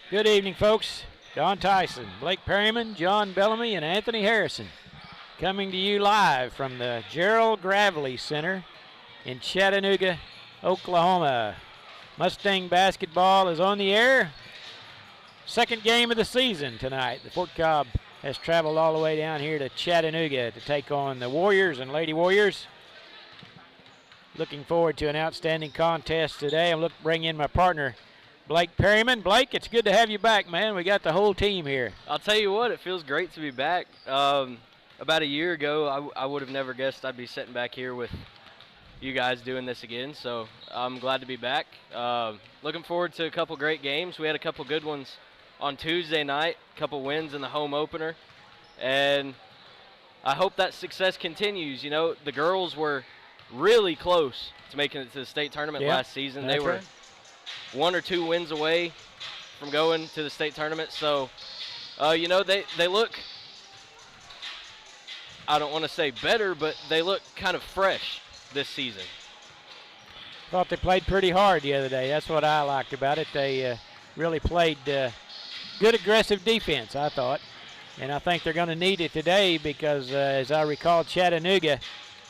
Good evening, folks. Don Tyson, Blake Perryman, John Bellamy, and Anthony Harrison coming to you live from the Gerald Gravely Center in Chattanooga, Oklahoma. Mustang basketball is on the air. Second game of the season tonight. The Fort Cobb has traveled all the way down here to Chattanooga to take on the Warriors and Lady Warriors. Looking forward to an outstanding contest today. I'm looking to bring in my partner, Blake Perryman. Blake, it's good to have you back, man. We got the whole team here. I'll tell you what, it feels great to be back. About a year ago, I would have never guessed I'd be sitting back here with you guys doing this again, so I'm glad to be back. Looking forward to a couple great games. We had a couple good ones on Tuesday night, a couple wins in the home opener, and I hope that success continues. You know, the girls were really close to making it to the state tournament last season. They were one or two wins away from going to the state tournament. So, you know, they look, I don't want to say better, but they look kind of fresh this season. Thought they played pretty hard the other day. That's what I liked about it. They really played good aggressive defense, I thought. And I think they're going to need it today because, as I recall, Chattanooga,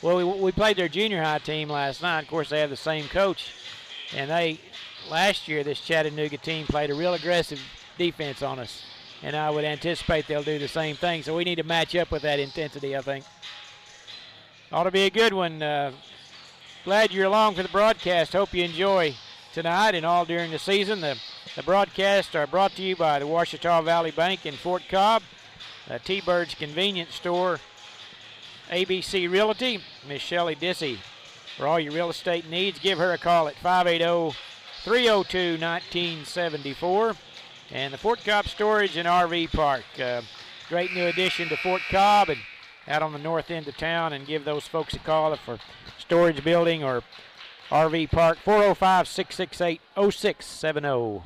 well, we played their junior high team last night. Of course, they have the same coach. And last year, this Chattanooga team played a real aggressive defense on us. And I would anticipate they'll do the same thing. So we need to match up with that intensity, I think. Ought to be a good one. Glad you're along for the broadcast. Hope you enjoy tonight and all during the season. The broadcasts are brought to you by the Ouachita Valley Bank in Fort Cobb, T-Bird's Convenience Store, ABC Realty, Miss Shelley Dissy. For all your real estate needs, give her a call at 580-302-1974. And the Fort Cobb Storage and RV Park. Great new addition to Fort Cobb and out on the north end of town, and give those folks a call for storage building or RV park, 405-668-0670.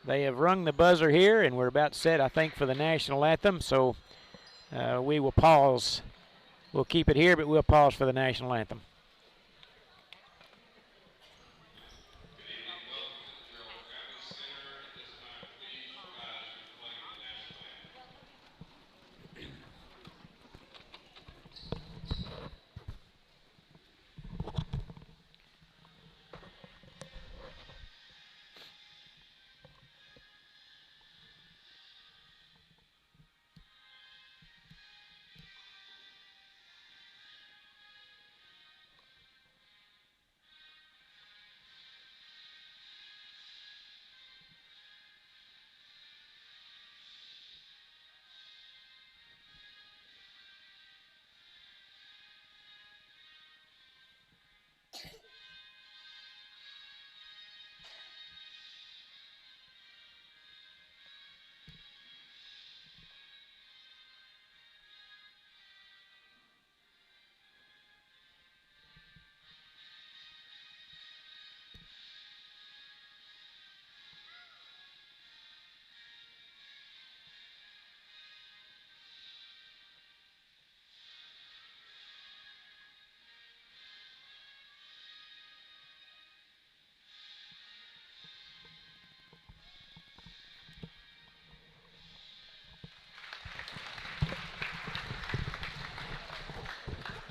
They have rung the buzzer here, and we're about set, I think, for the national anthem. So we will pause. We'll keep it here, but we'll pause for the national anthem.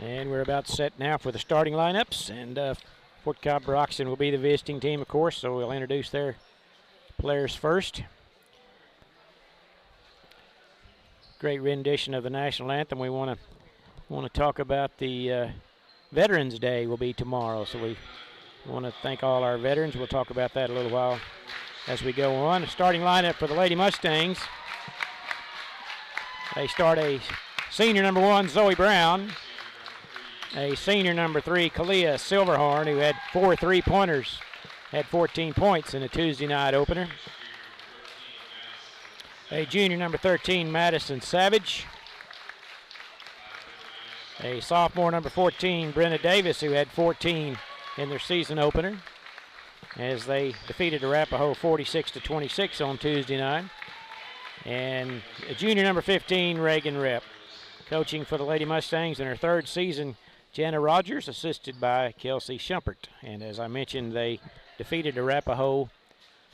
And we're about set now for the starting lineups. And Fort Cobb Broxton will be the visiting team, of course, so we'll introduce their players first. Great rendition of the national anthem. We want to talk about the Veterans Day will be tomorrow, so we want to thank all our veterans. We'll talk about that a little while as we go on. The starting lineup for the Lady Mustangs. They start a senior number 1, Zoe Brown. A senior number 3, Kalia Silverhorn, who had 4 3-pointers, had 14 points in a Tuesday night opener. A junior number 13, Madison Savage. A sophomore number 14, Brenna Davis, who had 14 in their season opener, as they defeated Arapahoe 46-26 on Tuesday night. And a junior number 15, Reagan Rep. Coaching for the Lady Mustangs in her 3rd season, Jana Rogers, assisted by Kelsey Schumpert. And as I mentioned, they defeated Arapahoe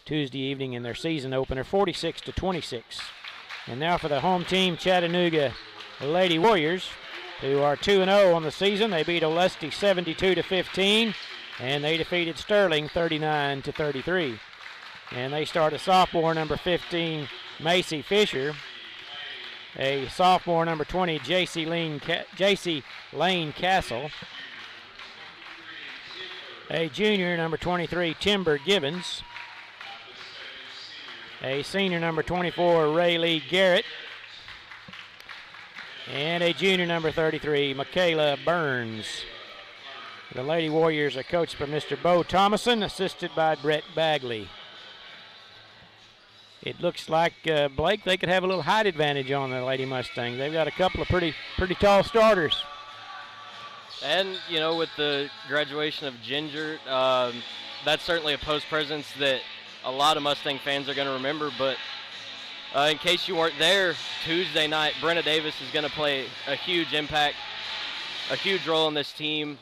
Tuesday evening in their season opener, 46-26. And now for the home team, Chattanooga Lady Warriors, who are 2-0 on the season. They beat Olustee 72-15, and they defeated Sterling 39-33. And they start a sophomore, number 15, Macy Fisher. A sophomore, number 20, J.C. Lane Castle. A junior, number 23, Timber Gibbons. A senior, number 24, Ray Lee Garrett. And a junior, number 33, Michaela Burns. The Lady Warriors are coached by Mr. Bo Thomason, assisted by Brett Bagley. It looks like, Blake, they could have a little height advantage on the Lady Mustangs. They've got a couple of pretty tall starters. And, you know, with the graduation of Ginger, that's certainly a post presence that a lot of Mustang fans are going to remember. But in case you weren't there, Tuesday night, Brenna Davis is going to play a huge impact, a huge role in this team.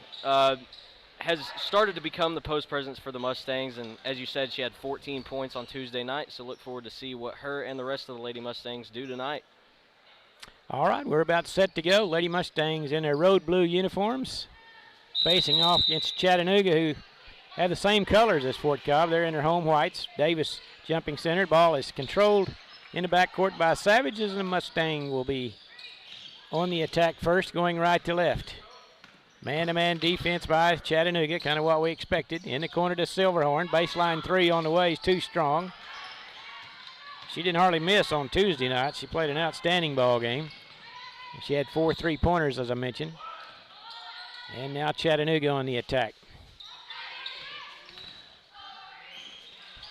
Has started to become the post presence for the Mustangs, and as you said, she had 14 points on Tuesday night, so look forward to see what her and the rest of the Lady Mustangs do tonight. All right, we're about set to go. Lady Mustangs in their road blue uniforms, facing off against Chattanooga, who have the same colors as Fort Cobb. They're in their home whites. Davis jumping center. Ball is controlled in the backcourt by Savages, and the Mustang will be on the attack first, going right to left. Man-to-man defense by Chattanooga, kind of what we expected. In the corner to Silverhorn. Baseline three on the way is too strong. She didn't hardly miss on Tuesday night. She played an outstanding ball game. She had 4 3-pointers, as I mentioned. And now Chattanooga on the attack.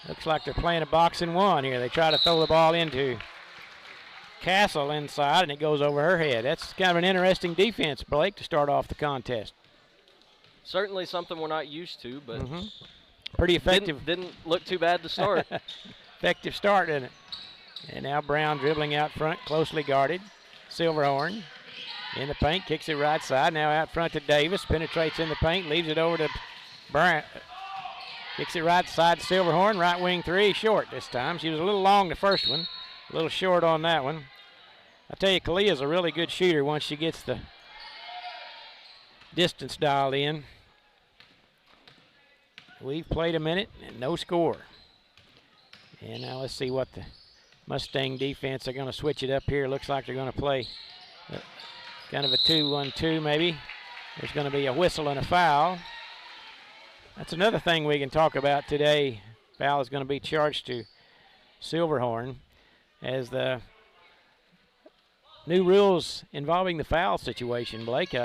Looks like they're playing a boxing one here. They try to throw the ball into Castle inside, and it goes over her head. That's kind of an interesting defense, Blake, to start off the contest. Certainly something we're not used to, but pretty effective. Didn't look too bad to start. Effective start, didn't it? And now Brown dribbling out front, closely guarded. Silverhorn in the paint, kicks it right side. Now out front to Davis, penetrates in the paint, leaves it over to Brown. Kicks it right side to Silverhorn, right wing three, short this time. She was a little long the first one, a little short on that one. I tell you, Kalia's a really good shooter once she gets the distance dialed in. We've played a minute and no score. And now let's see what the Mustang defense are going to switch it up here. Looks like they're going to play kind of a 2-1-2 maybe. There's going to be a whistle and a foul. That's another thing we can talk about today. Foul is going to be charged to Silverhorn, as the new rules involving the foul situation. Blake,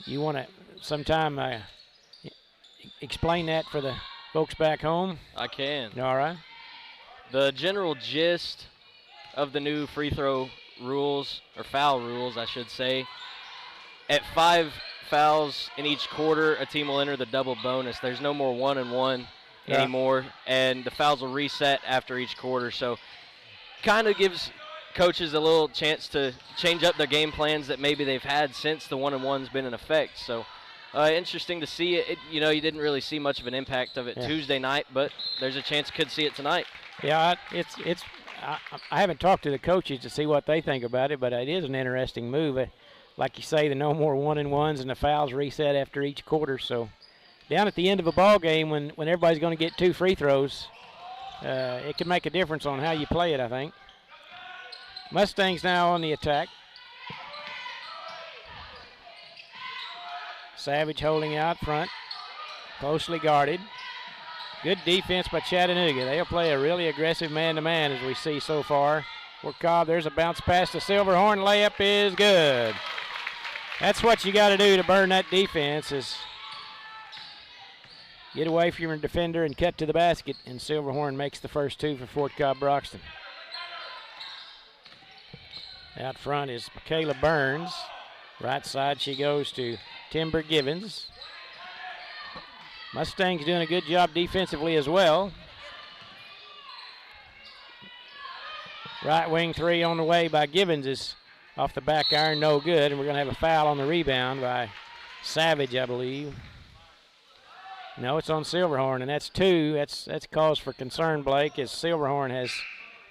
you want to sometime explain that for the folks back home? I can. All right. The general gist of the new free throw rules, or foul rules, I should say, at 5 fouls in each quarter, a team will enter the double bonus. There's no more 1-and-1 anymore, and the fouls will reset after each quarter. So kind of gives coaches a little chance to change up their game plans that maybe they've had since the 1-and-1's been in effect. So interesting to see it. You know, you didn't really see much of an impact of it Tuesday night, but there's a chance you could see it tonight. Yeah, I haven't talked to the coaches to see what they think about it, but it is an interesting move. Like you say, the no more 1-and-1s and the fouls reset after each quarter. So down at the end of a ball game, when everybody's going to get 2 free throws, it can make a difference on how you play it, I think. Mustangs now on the attack. Savage holding out front, closely guarded. Good defense by Chattanooga. They'll play a really aggressive man-to-man as we see so far. For Cobb, there's a bounce pass to Silverhorn. Layup is good. That's what you got to do to burn that defense, is get away from your defender and cut to the basket, and Silverhorn makes the first 2 for Fort Cobb Broxton. Out front is Michaela Burns. Right side she goes to Timber Gibbons. Mustangs doing a good job defensively as well. Right wing 3 on the way by Gibbons is off the back iron, no good, and we're going to have a foul on the rebound by Savage, I believe. No, it's on Silverhorn, and that's 2. That's cause for concern, Blake, as Silverhorn has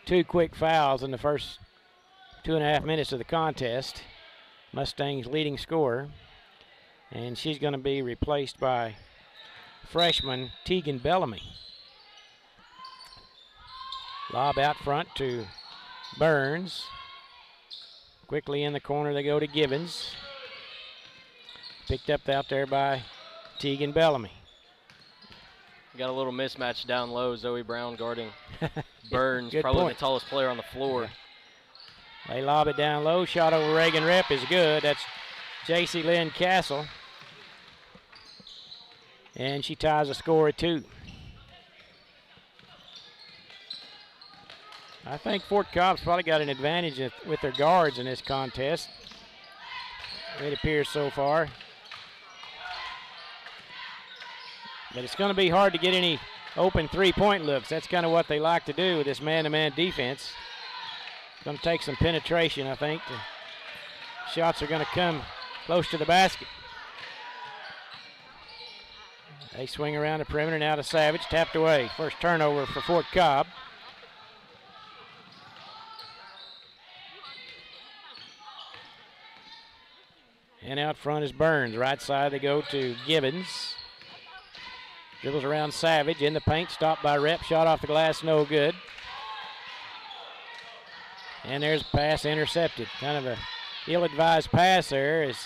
2 quick fouls in the first 2.5 minutes of the contest. Mustangs' leading scorer. And she's going to be replaced by freshman Tegan Bellamy. Lob out front to Burns. Quickly in the corner they go to Gibbons. Picked up out there by Tegan Bellamy. Got a little mismatch down low. Zoe Brown guarding Burns, Good probably point. the tallest player on the floor. They lob it down low. Shot over Reagan Rep is good. That's J.C. Lynn Castle. And she ties the score at 2. I think Fort Cobb's probably got an advantage with their guards in this contest. It appears so far. But it's going to be hard to get any open three-point looks. That's kind of what they like to do with this man-to-man defense. It's going to take some penetration, I think. The shots are going to come close to the basket. They swing around the perimeter now to Savage, tapped away. First turnover for Fort Cobb. And out front is Burns. Right side they go to Gibbons. Dribbles around Savage in the paint, stopped by Rep, shot off the glass, no good. And there's a pass intercepted. Kind of a ill-advised pass there as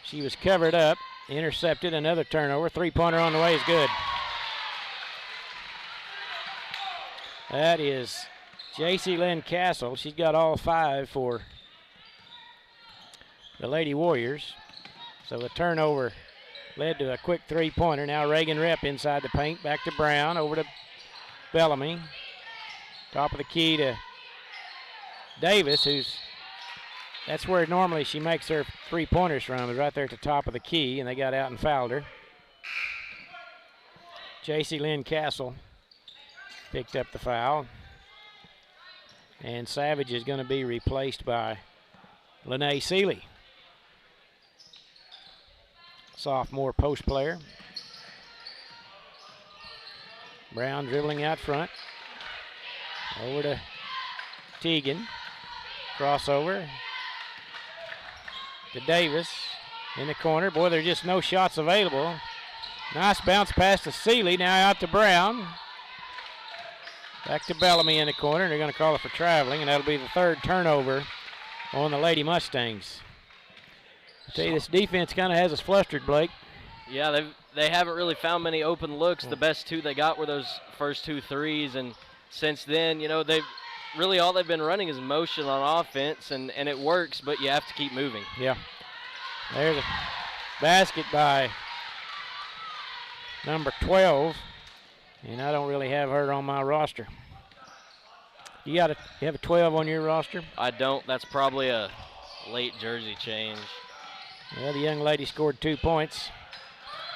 she was covered up. Intercepted, another turnover. Three-pointer on the way is good. That is J.C. Lynn Castle. She's got all 5 for the Lady Warriors. So the turnover led to a quick three-pointer. Now Reagan Rep inside the paint. Back to Brown, over to Bellamy. Top of the key to Davis, that's where normally she makes her three-pointers from, is right there at the top of the key, and they got out and fouled her. J.C. Lynn Castle picked up the foul. And Savage is going to be replaced by Lene Seeley. Sophomore post player. Brown dribbling out front. Over to Teagan. Crossover to Davis in the corner. Boy, there's just no shots available. Nice bounce pass to Seeley. Now out to Brown. Back to Bellamy in the corner. They're going to call it for traveling, and that'll be the 3rd turnover on the Lady Mustangs. I tell you, this defense kind of has us flustered, Blake. Yeah, they haven't really found many open looks. The best 2 they got were those first 2 threes, and since then, you know, really all they've been running is motion on offense, and it works, but you have to keep moving. Yeah. There's a basket by number 12, and I don't really have her on my roster. You have a 12 on your roster? I don't. That's probably a late jersey change. Well, the young lady scored 2 points,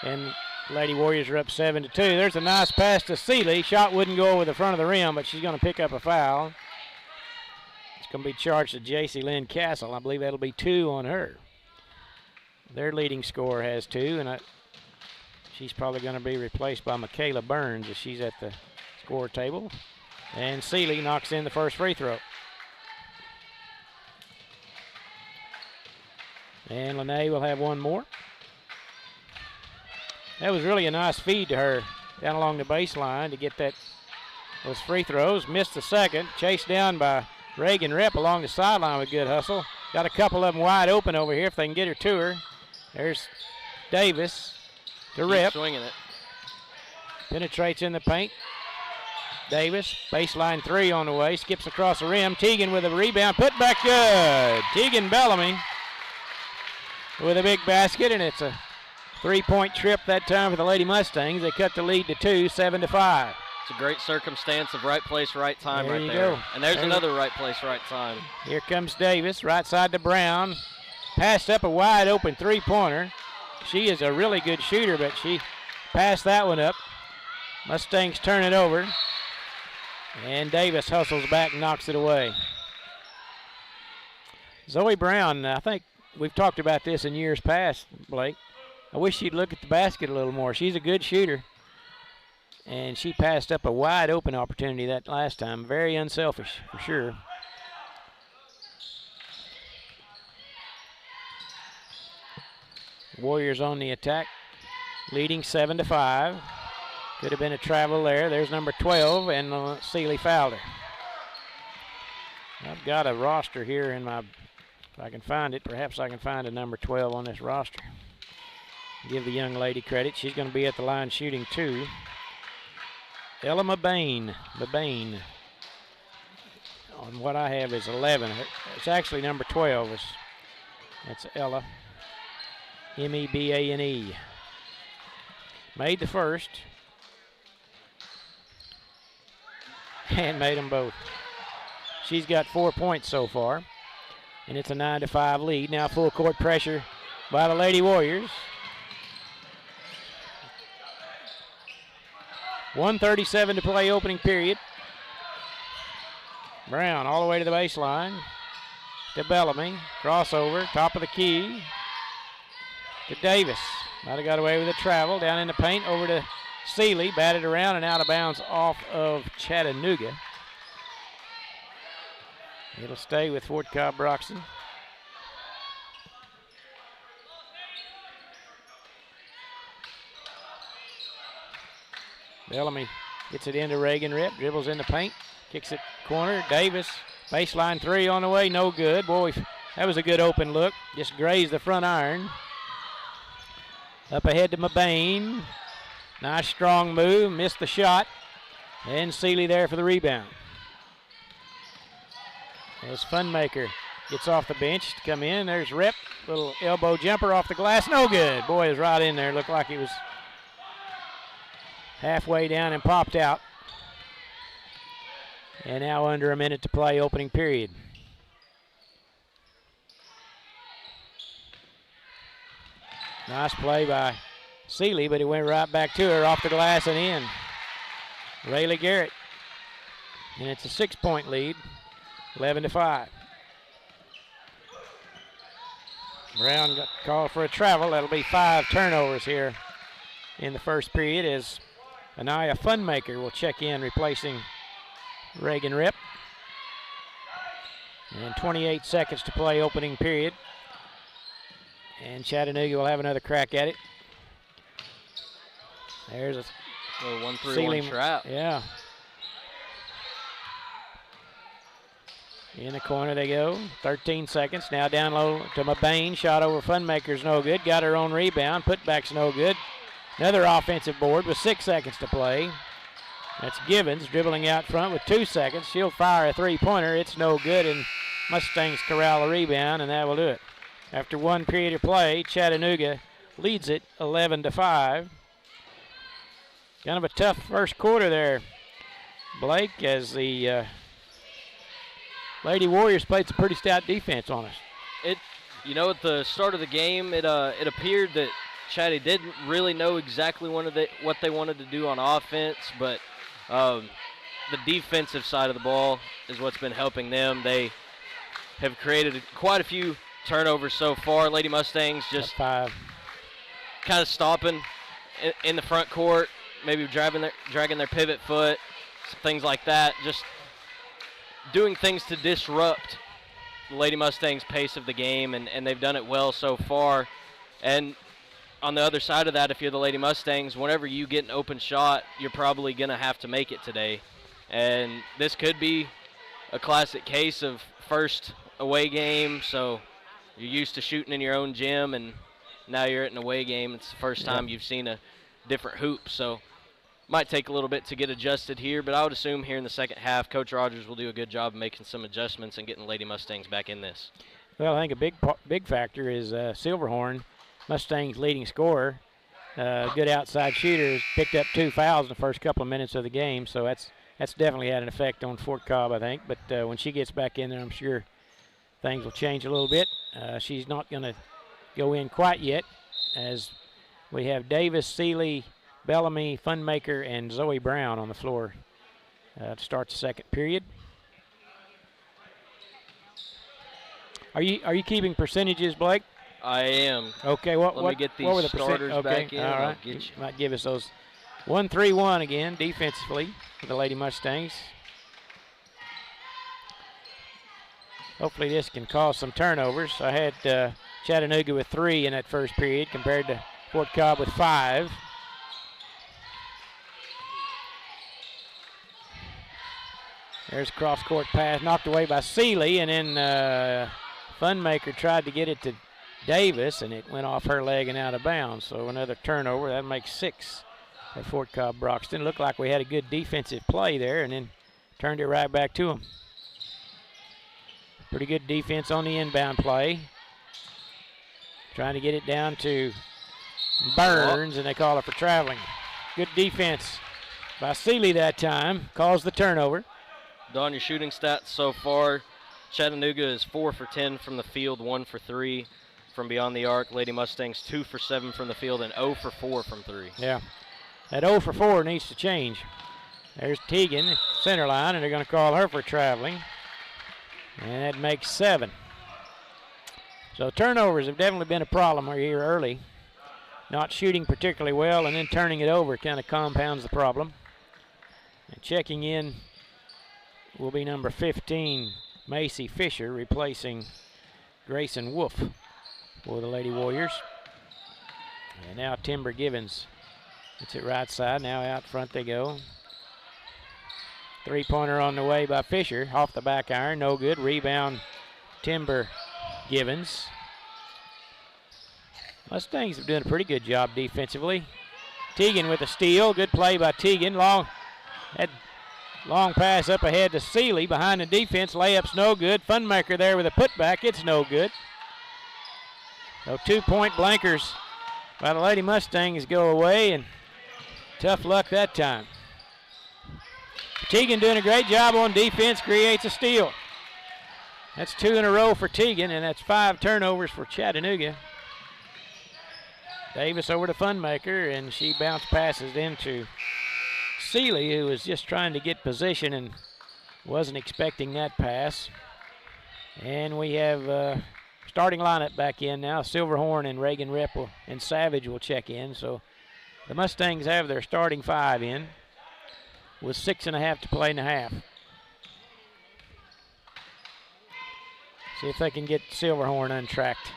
and Lady Warriors are up 7-2. There's a nice pass to Seeley. Shot wouldn't go over the front of the rim, but she's going to pick up a foul. It's going to be charged to J.C. Lynn Castle. I believe that'll be 2 on her. Their leading scorer has 2, and she's probably going to be replaced by Michaela Burns as she's at the score table. And Seeley knocks in the first free throw. And Lene will have one more. That was really a nice feed to her down along the baseline to get those free throws. Missed the second. Chased down by Reagan Rep along the sideline with good hustle. Got a couple of them wide open over here if they can get her to her. There's Davis to Rep. Swinging it. Penetrates in the paint. Davis, baseline 3 on the way. Skips across the rim. Teagan with a rebound. Put back good. Teagan Bellamy with a big basket, and it's a 3-point trip that time for the Lady Mustangs. They cut the lead to 2, 7-5. It's a great circumstance of right place, right time there right you there. go. And there's another right place, right time. Here comes Davis, right side to Brown. Passed up a wide open three-pointer. She is a really good shooter, but she passed that one up. Mustangs turn it over. And Davis hustles back and knocks it away. Zoe Brown, I think we've talked about this in years past, Blake. I wish she'd look at the basket a little more. She's a good shooter. And she passed up a wide open opportunity that last time. Very unselfish, for sure. Warriors on the attack, leading 7-5. Could have been a travel there. There's number 12, and Seeley fouled her. I've got a roster here in my, if I can find it, perhaps I can find a number 12 on this roster. Give the young lady credit. She's going to be at the line shooting 2. Ella Mabane. On what I have is 11. It's actually number 12. That's Ella. Mebane. Made the first. And made them both. She's got 4 points so far. And it's a 9-5 lead. Now full court pressure by the Lady Warriors. 1:37 to play, opening period. Brown all the way to the baseline. To Bellamy. Crossover, top of the key. To Davis. Might have got away with a travel. Down in the paint, over to Seeley. Batted around and out of bounds off of Chattanooga. It'll stay with Fort Cobb Broxton. Bellamy gets it into Reagan Rip, dribbles in the paint, kicks it corner. Davis, baseline 3 on the way, no good. Boy, that was a good open look. Just grazed the front iron. Up ahead to Mabane. Nice strong move, missed the shot. And Seeley there for the rebound. As Funmaker gets off the bench to come in. There's Rip, little elbow jumper off the glass, no good. Boy, it was right in there. Looked like he was halfway down and popped out. And now under a minute to play, opening period. Nice play by Seeley, but he went right back to her off the glass and in. Rayleigh Garrett. And it's a 6-point lead, 11-5. Brown got called for a travel. That'll be 5 turnovers here in the first period as Anaya Funmaker will check in, replacing Reagan Rip. And 28 seconds to play, opening period. And Chattanooga will have another crack at it. There's a 1-3-1 trap. Yeah. In the corner they go. 13 seconds. Now down low to Mabane. Shot over Funmaker's no good. Got her own rebound. Putback's no good. Another offensive board with 6 seconds to play. That's Givens dribbling out front with 2 seconds. She'll fire a three-pointer. It's no good, and Mustangs corral a rebound, and that will do it. After 1 period of play, Chattanooga leads it 11-5. Kind of a tough first quarter there, Blake, as the Lady Warriors played some pretty stout defense on us. At the start of the game, it appeared that Chatty didn't really know exactly what they wanted to do on offense, but the defensive side of the ball is what's been helping them. They have created quite a few turnovers so far. Lady Mustangs just kind of stopping in the front court, maybe dragging their pivot foot, things like that, just doing things to disrupt the Lady Mustangs' pace of the game, and they've done it well so far. And on the other side of that, if you're the Lady Mustangs, whenever you get an open shot, you're probably going to have to make it today. And this could be a classic case of first away game, so you're used to shooting in your own gym, and now you're at an away game. It's the first time you've seen a different hoop, so might take a little bit to get adjusted here, but I would assume here in the second half, Coach Rogers will do a good job of making some adjustments and getting Lady Mustangs back in this. Well, I think a big factor is Silverhorn, Mustangs' leading scorer, good outside shooter, has picked up 2 fouls in the first couple of minutes of the game, so that's definitely had an effect on Fort Cobb, I think. But when she gets back in there, I'm sure things will change a little bit. She's not going to go in quite yet, as we have Davis, Seeley, Bellamy, Funmaker, and Zoe Brown on the floor to start the second period. Are you keeping percentages, Blake? I am. Okay. Let me get these what were the starters okay. back in. All right. You might give us those 1-3-1 again defensively for the Lady Mustangs. Hopefully this can cause some turnovers. I had Chattanooga with 3 in that first period compared to Fort Cobb with 5. There's a cross-court pass knocked away by Seeley, and then Funmaker tried to get it to Davis, and it went off her leg and out of bounds. So another turnover. That makes 6 for Fort Cobb Broxton. Looked like we had a good defensive play there, and then turned it right back to them. Pretty good defense on the inbound play. Trying to get it down to Burns, and they call it for traveling. Good defense by Seeley that time. Caused the turnover. Don, your shooting stats so far. Chattanooga is 4 for 10 from the field, 1 for 3 from beyond the arc. Lady Mustangs 2 for 7 from the field and 0 for 4 from 3. Yeah, that 0 for 4 needs to change. There's Teagan, center line, and they're going to call her for traveling. And that makes 7. So turnovers have definitely been a problem here early. Not shooting particularly well and then turning it over kind of compounds the problem. And checking in will be number 15, Macy Fisher, replacing Grayson Wolf for the Lady Warriors. And now Timber Givens. It's it right side. Now out front they go. Three-pointer on the way by Fisher. Off the back iron. No good. Rebound Timber Givens. Mustangs have done a pretty good job defensively. Teagan with a steal. Good play by Teagan. Long pass up ahead to Seeley behind the defense. Layup's no good. Funmaker there with a putback. It's no good. So 2-point blankers by the Lady Mustangs go away, and tough luck that time. Teagan doing a great job on defense, creates a steal. That's 2 in a row for Teagan, and that's 5 turnovers for Chattanooga. Davis over to Funmaker, and she bounce passes into Seeley, who was just trying to get position and wasn't expecting that pass. And we have starting lineup back in now. Silverhorn and Reagan Rep and Savage will check in. So the Mustangs have their starting 5 in with 6.5 to play in the half. See if they can get Silverhorn untracked.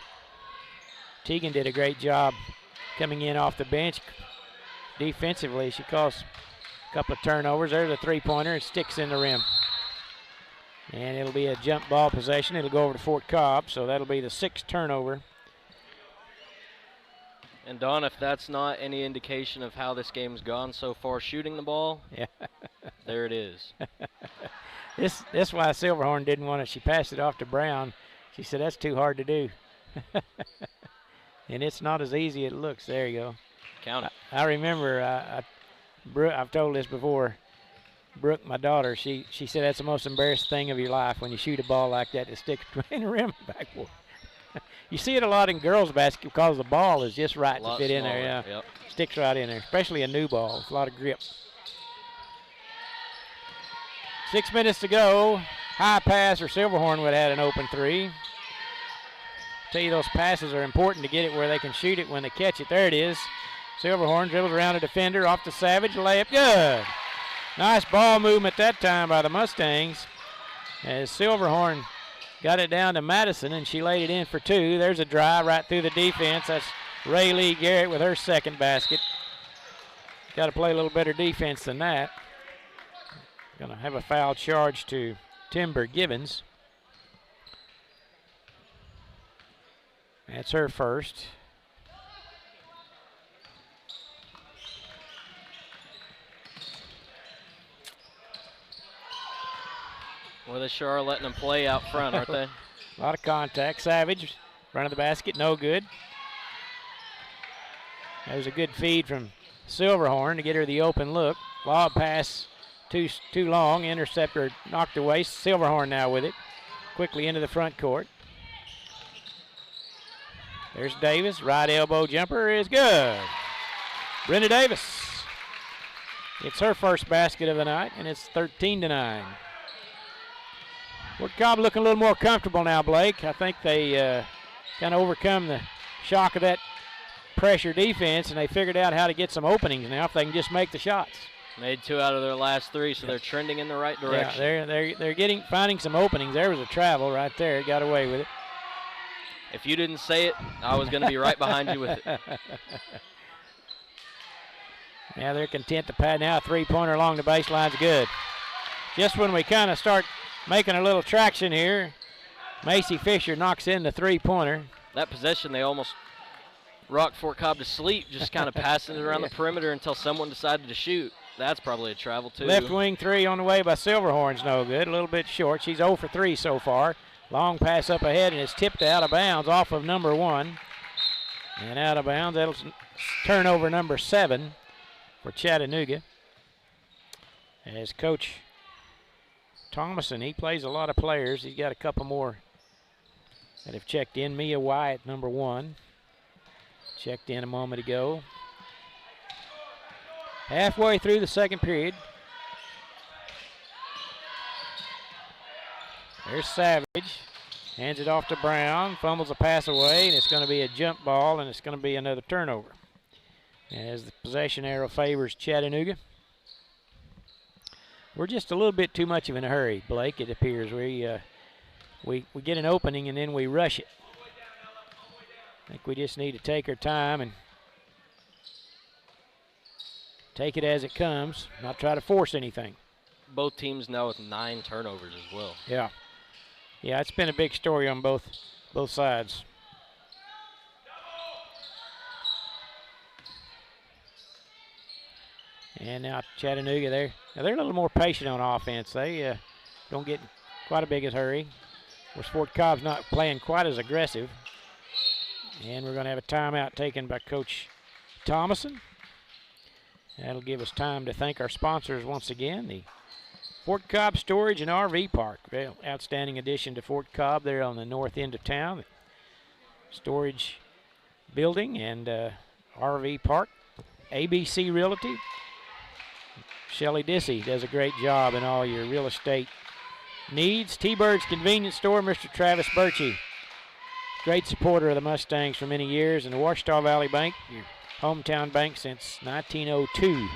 Teagan did a great job coming in off the bench. Defensively, she caused a couple of turnovers. There's a three-pointer. It sticks in the rim. And it'll be a jump ball possession. It'll go over to Fort Cobb, so that'll be the 6th turnover. And Don, if that's not any indication of how this game's gone so far, shooting the ball, yeah, there it is. This why Silverhorn didn't want it. She passed it off to Brown. She said, that's too hard to do. And it's not as easy as it looks. There you go. Count it. I remember, I've told this before, Brooke, my daughter, she said that's the most embarrassing thing of your life when you shoot a ball like that that sticks between the rim and backboard. You see it a lot in girls basketball because the ball is just right to fit in there. Yeah, yep. Sticks right in there, especially a new ball. It's a lot of grip. 6 minutes to go. High pass or Silverhorn would have had an open 3. Tell you those passes are important to get it where they can shoot it when they catch it. There it is. Silverhorn dribbles around a defender, off to Savage, layup, good. Nice ball movement that time by the Mustangs as Silverhorn got it down to Madison, and she laid it in for 2. There's a drive right through the defense. That's Raylee Garrett with her 2nd basket. Got to play a little better defense than that. Going to have a foul charge to Timber Givens. That's her first. Well, they sure are letting them play out front, aren't they? A lot of contact. Savage, front of the basket, no good. There's a good feed from Silverhorn to get her the open look. Lob pass too long. Interceptor knocked away. Silverhorn now with it. Quickly into the front court. There's Davis. Right elbow jumper is good. Brenda Davis. It's her first basket of the night, and it's 13-9. Fort Cobb looking a little more comfortable now, Blake. I think they kind of overcome the shock of that pressure defense, and they figured out how to get some openings now if they can just make the shots. Made 2 out of their last 3, so they're trending in the right direction. Yeah, they're finding some openings. There was a travel right there. Got away with it. If you didn't say it, I was going to be right behind you with it. Now they're content to pad now. A three-pointer along the baseline's good. Just when we kind of start making a little traction here, Macy Fisher knocks in the three-pointer. That possession, they almost rocked Fort Cobb to sleep, just kind of passing it around the perimeter until someone decided to shoot. That's probably a travel, too. Left wing three on the way by Silverhorn's no good. A little bit short. She's 0 for 3 so far. Long pass up ahead, and it's tipped out of bounds off of number 1. And out of bounds. That'll turnover number 7 for Chattanooga. As Coach Thomason, he plays a lot of players. He's got a couple more that have checked in. Mia Wyatt, number 1. Checked in a moment ago. Halfway through the second period. There's Savage. Hands it off to Brown. Fumbles a pass away, and it's going to be a jump ball, and it's going to be another turnover. As the possession arrow favors Chattanooga. We're just a little bit too much of in a hurry, Blake, it appears. We get an opening, and then we rush it. I think we just need to take our time and take it as it comes, not try to force anything. Both teams now with 9 turnovers as well. Yeah. Yeah, it's been a big story on both sides. And now Chattanooga, they're a little more patient on offense. They don't get in quite a big hurry. Of course, Fort Cobb's not playing quite as aggressive. And we're going to have a timeout taken by Coach Thomason. That'll give us time to thank our sponsors once again, the Fort Cobb Storage and RV Park. Well, outstanding addition to Fort Cobb there on the north end of town. Storage building and RV Park. ABC Realty. Shelley Dissey does a great job in all your real estate needs. T-Bird's Convenience Store, Mr. Travis Birchie. Great supporter of the Mustangs for many years, and the Ouachita Valley Bank, your hometown bank since 1902.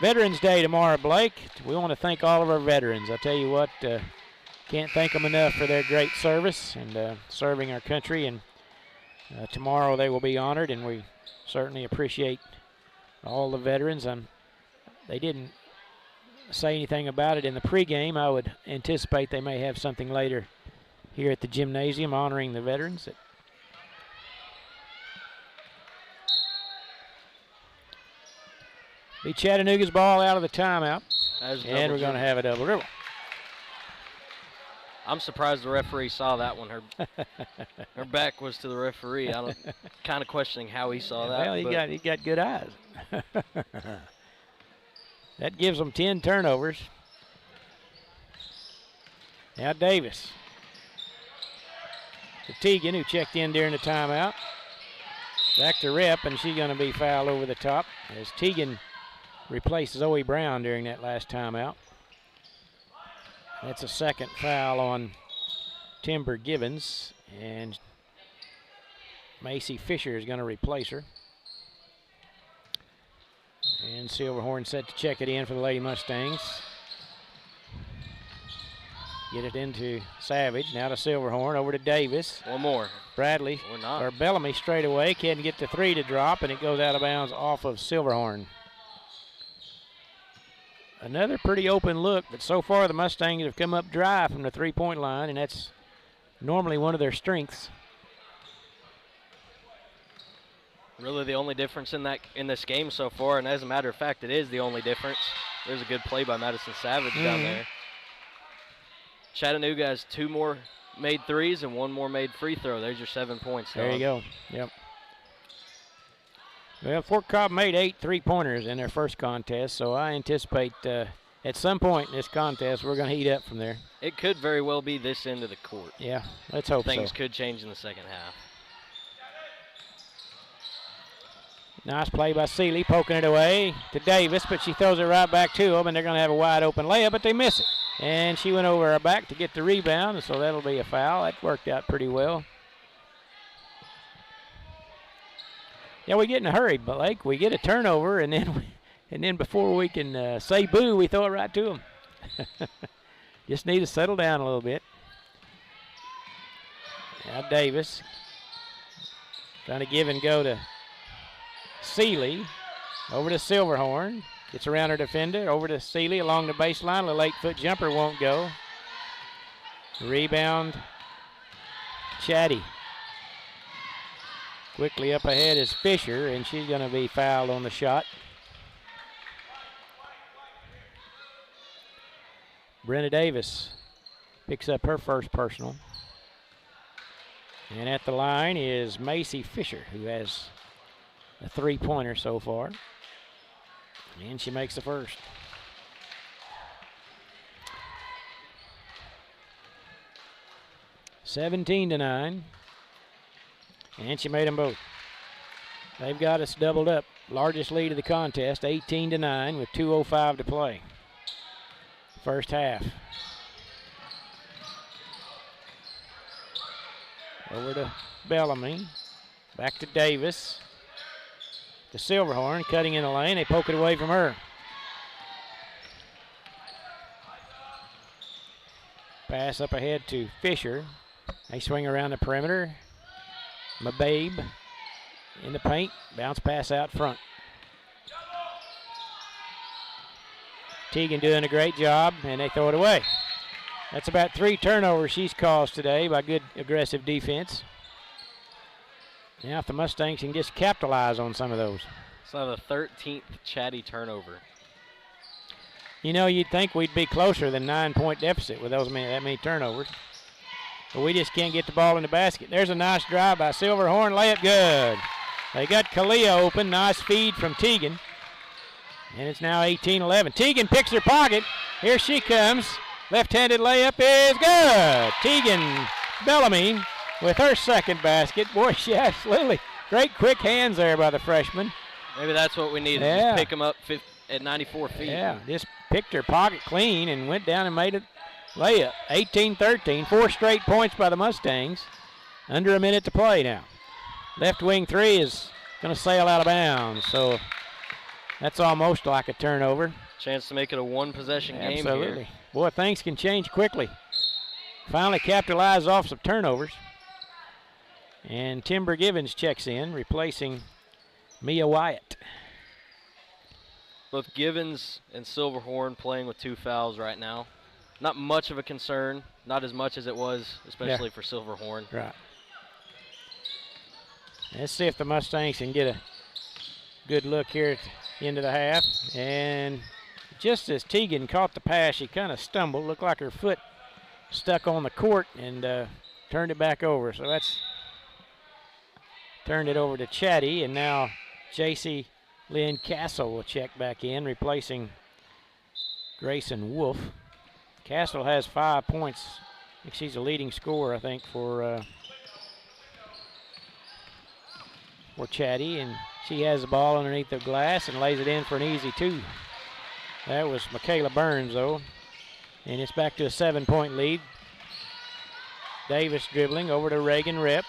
Veterans Day tomorrow, Blake. We want to thank all of our veterans. I tell you what, can't thank them enough for their great service and serving our country. And tomorrow they will be honored, and we certainly appreciate all the veterans. They didn't say anything about it in the pregame. I would anticipate they may have something later here at the gymnasium honoring the veterans. Be Chattanooga's ball out of the timeout. And we're going to have a double dribble. I'm surprised the referee saw that one. Her back was to the referee. I'm kind of questioning how he saw that. Well, he got good eyes. That gives them 10 turnovers. Now Davis. To Teagan, who checked in during the timeout. Back to Rep, and she's going to be fouled over the top as Teagan replaced Zoe Brown during that last timeout. That's a second foul on Timber Gibbons, and Macy Fisher is going to replace her. And Silverhorn set to check it in for the Lady Mustangs. Get it into Savage, now to Silverhorn, over to Davis. One more. Bradley, or Bellamy straight away, can't get the 3 to drop, and it goes out of bounds off of Silverhorn. Another pretty open look, but so far the Mustangs have come up dry from the three-point line, and that's normally one of their strengths. Really the only difference in this game so far, and as a matter of fact, it is the only difference. There's a good play by Madison Savage down there. Chattanooga has 2 more made threes and 1 more made free throw. There's your 7 points. There you go. Yep. Well, Fort Cobb made 8 three-pointers in their first contest, so I anticipate at some point in this contest we're going to heat up from there. It could very well be this end of the court. Yeah, let's hope Things could change in the second half. Nice play by Seeley, poking it away to Davis, but she throws it right back to him, and they're going to have a wide-open layup, but they miss it. And she went over her back to get the rebound, so that'll be a foul. That worked out pretty well. Yeah, we get in a hurry, Blake. We get a turnover, and then before we can say boo, we throw it right to them. Just need to settle down a little bit. Now Davis trying to give and go to Seeley. Over to Silverhorn. Gets around her defender. Over to Seeley along the baseline. The 8-foot jumper won't go. Rebound. Chatty. Quickly up ahead is Fisher, and she's going to be fouled on the shot. Brenna Davis picks up her first personal. And at the line is Macy Fisher, who has a 3-pointer so far. And she makes the first. (17-9). And she made them both. They've got us doubled up. Largest lead of the contest, 18-9 with 2:05 to play. First half. Over to Bellamy. Back to Davis. To Silverhorn, cutting in the lane. They poke it away from her. Pass up ahead to Fisher. They swing around the perimeter. Mababe in the paint. Bounce pass out front. Teagan doing a great job, and they throw it away. That's about 3 turnovers she's caused today by good aggressive defense. Now if the Mustangs can just capitalize on some of those. It's now the 13th Chatty turnover. You know, you'd think we'd be closer than 9-point deficit with that many turnovers. But we just can't get the ball in the basket. There's a nice drive by Silverhorn. Lay it good. They got Kalia open. Nice feed from Teagan. And it's now 18-11. Teagan picks her pocket. Here she comes. Left-handed layup is good. Teagan Bellamy with her second basket. Boy, she absolutely great quick hands there by the freshman. Maybe that's what we needed. Yeah. Just pick them up at 94 feet. Yeah, just picked her pocket clean and went down and made it layup. 18-13, 4 straight points by the Mustangs. Under a minute to play now. Left wing 3 is going to sail out of bounds, so that's almost like a turnover. Chance to make it a one-possession game here. Absolutely. Boy, things can change quickly. Finally capitalized off some turnovers. And Timber Givens checks in, replacing Mia Wyatt. Both Givens and Silverhorn playing with 2 fouls right now. Not much of a concern, not as much as it was, especially for Silverhorn. Right. Let's see if the Mustangs can get a good look here at the end of the half. And just as Teagan caught the pass, she kind of stumbled, looked like her foot stuck on the court, and turned it back over. So that's turned it over to Chatty, and now J.C. Lynn Castle will check back in, replacing Grayson Wolf. Castle has 5 points. I think she's a leading scorer, I think, for Chatty, and she has the ball underneath the glass and lays it in for an easy 2. That was Michaela Burns, though, and it's back to a 7-point lead. Davis dribbling over to Reagan Rep.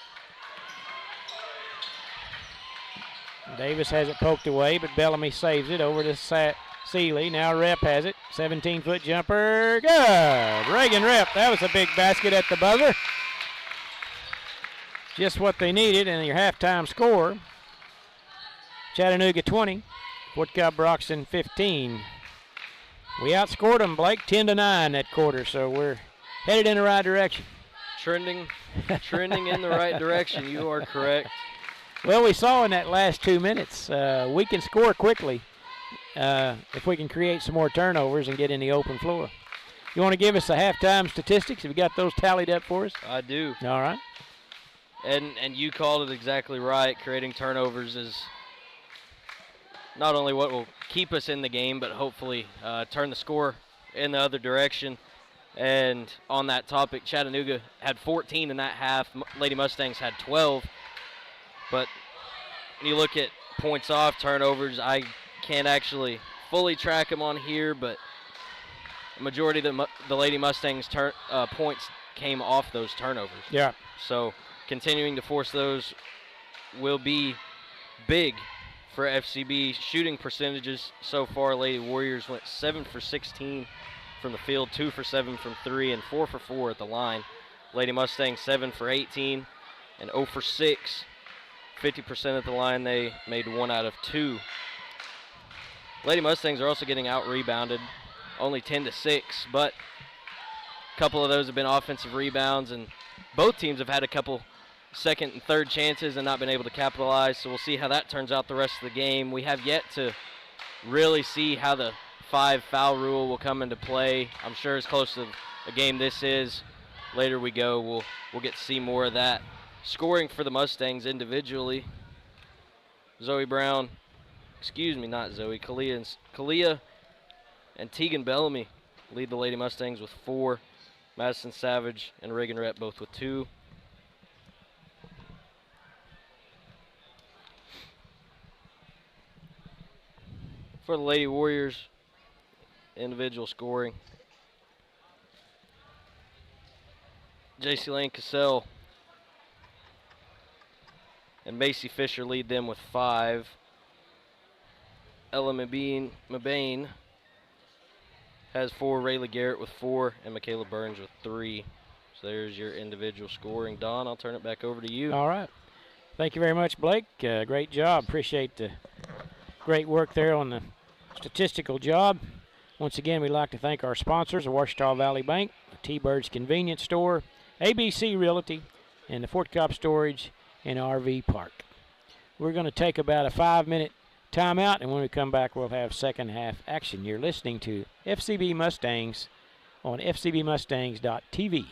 Davis has it poked away, but Bellamy saves it over to Seeley. Now Rep has it. 17-foot jumper. Good. Reagan Rep. That was a big basket at the buzzer. Just what they needed, and your halftime score. Chattanooga 20. Fort Cobb Broxton 15. We outscored them, Blake, 10-9 that quarter, so we're headed in the right direction. Trending in the right direction. You are correct. Well, we saw in that last 2 minutes, we can score quickly if we can create some more turnovers and get in the open floor. You want to give us the halftime statistics? Have you got those tallied up for us? I do. All right. And you called it exactly right. Creating turnovers is not only what will keep us in the game, but hopefully turn the score in the other direction. And on that topic, Chattanooga had 14 in that half. Lady Mustangs had 12. But when you look at points off, turnovers, I can't actually fully track them on here, but the majority of the Lady Mustangs points came off those turnovers. Yeah. So continuing to force those will be big for FCB shooting percentages so far. Lady Warriors went 7 for 16 from the field, 2 for 7 from 3, and 4 for 4 at the line. Lady Mustangs 7 for 18 and 0 for 6. 50% at the line. They made 1 out of 2. Lady Mustangs are also getting out-rebounded, only 10 to 6, but a couple of those have been offensive rebounds, and both teams have had a couple second and third chances and not been able to capitalize, so we'll see how that turns out the rest of the game. We have yet to really see how the 5-foul rule will come into play. I'm sure as close to a game this is, later we go, we'll get to see more of that. Scoring for the Mustangs individually, Kalia and Tegan Bellamy lead the Lady Mustangs with 4. Madison Savage and Reagan Rep both with 2. For the Lady Warriors, individual scoring, J.C. Lane Cassell and Macy Fisher lead them with 5. Ella Mabane has 4, Rayleigh Garrett with 4, and Michaela Burns with 3. So there's your individual scoring. Don, I'll turn it back over to you. All right. Thank you very much, Blake. Great job. Appreciate the great work there on the statistical job. Once again, we'd like to thank our sponsors, the Ouachita Valley Bank, the T-Birds Convenience Store, ABC Realty, and the Fort Cobb Storage and RV Park. We're going to take about a 5-minute timeout, and when we come back, we'll have second half action. You're listening to FCB Mustangs on fcbmustangs.tv.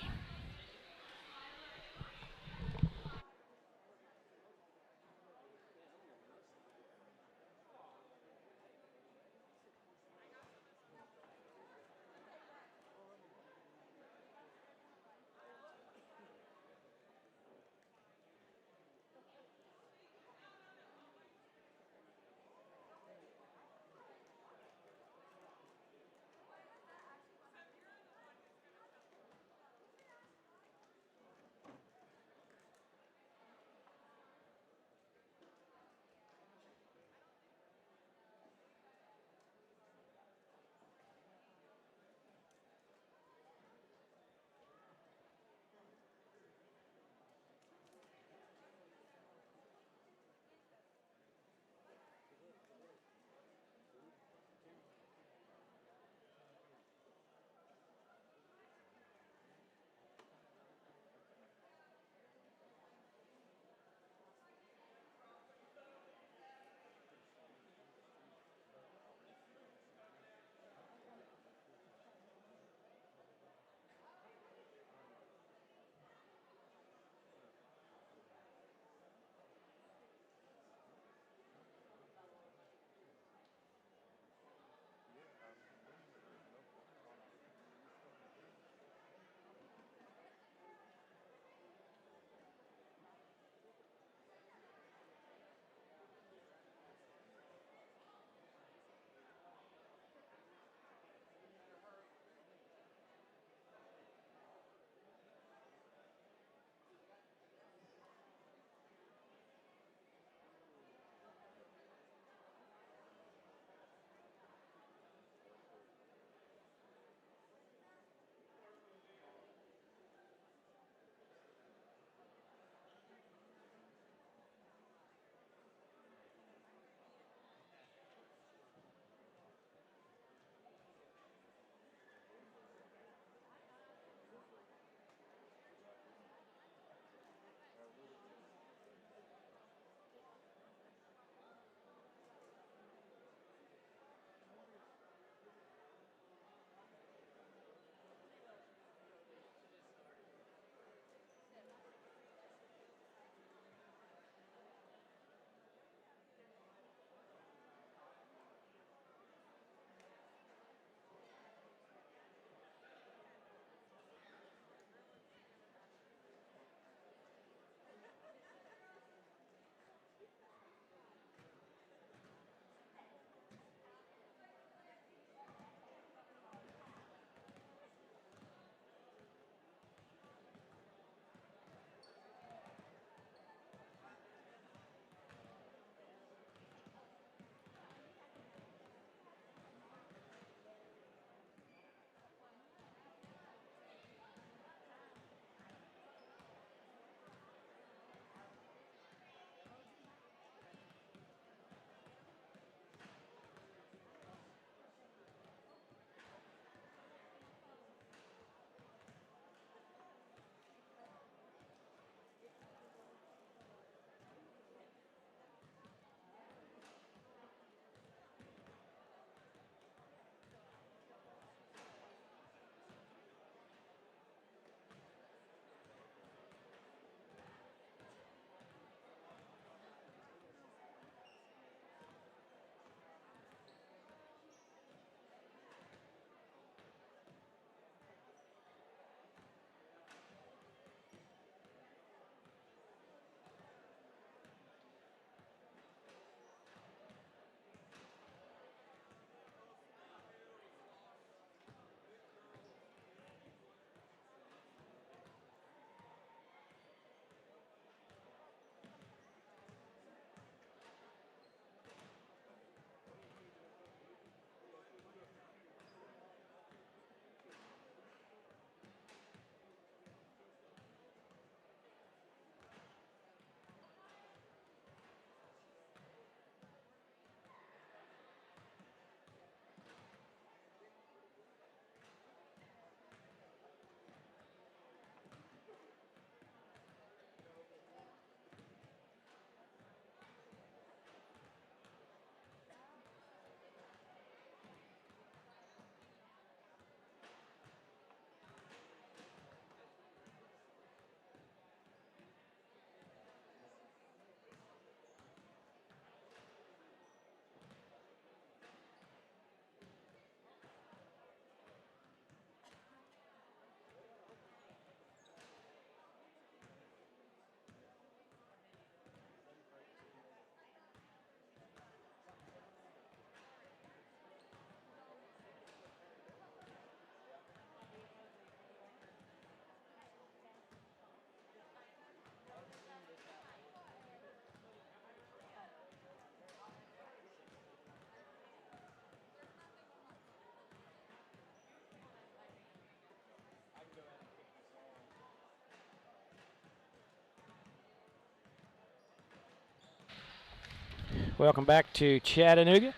welcome back to Chattanooga.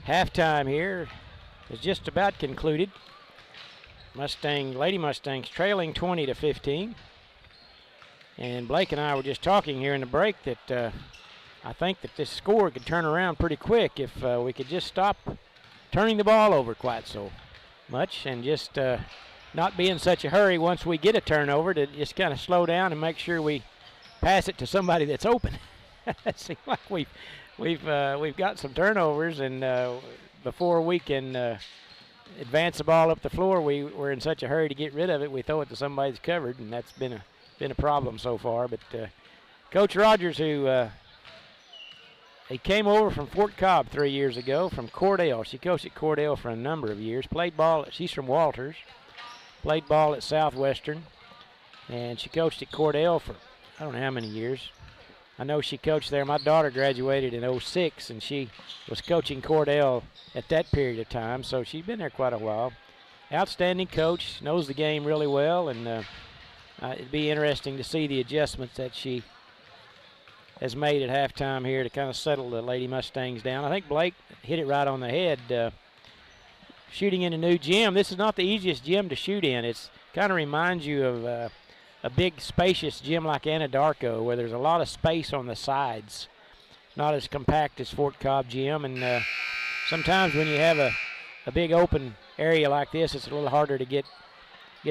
Halftime here is just about concluded. Lady Mustangs trailing 20-15. And Blake and I were just talking here in the break that I think that this score could turn around pretty quick if we could just stop turning the ball over quite so much and just not be in such a hurry once we get a turnover to just kind of slow down and make sure we pass it to somebody that's open. It seems like we've got some turnovers, and before we can advance the ball up the floor, we're in such a hurry to get rid of it, we throw it to somebody that's covered, and that's been a problem so far. But Coach Rogers, who he came over from Fort Cobb 3 years ago from Cordell. She coached at Cordell for a number of years. Played ball. She's from Walters. Played ball at Southwestern, and she coached at Cordell for I don't know how many years. I know she coached there. My daughter graduated in '06, and she was coaching Cordell at that period of time, so she's been there quite a while. Outstanding coach, knows the game really well, and it'd be interesting to see the adjustments that she has made at halftime here to kind of settle the Lady Mustangs down. I think Blake hit it right on the head. Shooting in a new gym, this is not the easiest gym to shoot in. It's kind of reminds you of a big spacious gym like Anadarko, where there's a lot of space on the sides. Not as compact as Fort Cobb gym, and sometimes when you have a big open area like this, it's a little harder to get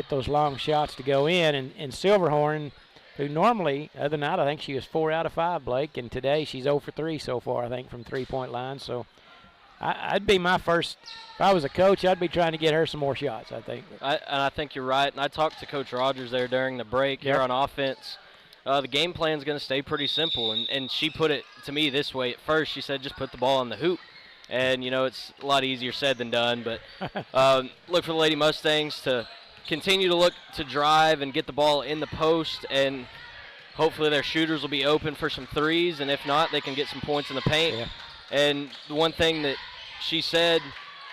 those long shots to go in. And Silverhorn, who normally, other night, I think she was 4 out of 5, Blake, and today she's 0 for 3 so far, I think, from three-point line. So I'd be my first, if I was a coach, I'd be trying to get her some more shots, I think. I think you're right, and I talked to Coach Rogers there during the break here on offense. The game plan's going to stay pretty simple, and she put it to me this way at first. She said just put the ball on the hoop. And, you know, it's a lot easier said than done, but look for the Lady Mustangs to continue to look to drive and get the ball in the post, and hopefully their shooters will be open for some threes, and if not, they can get some points in the paint. Yeah. And the one thing that she said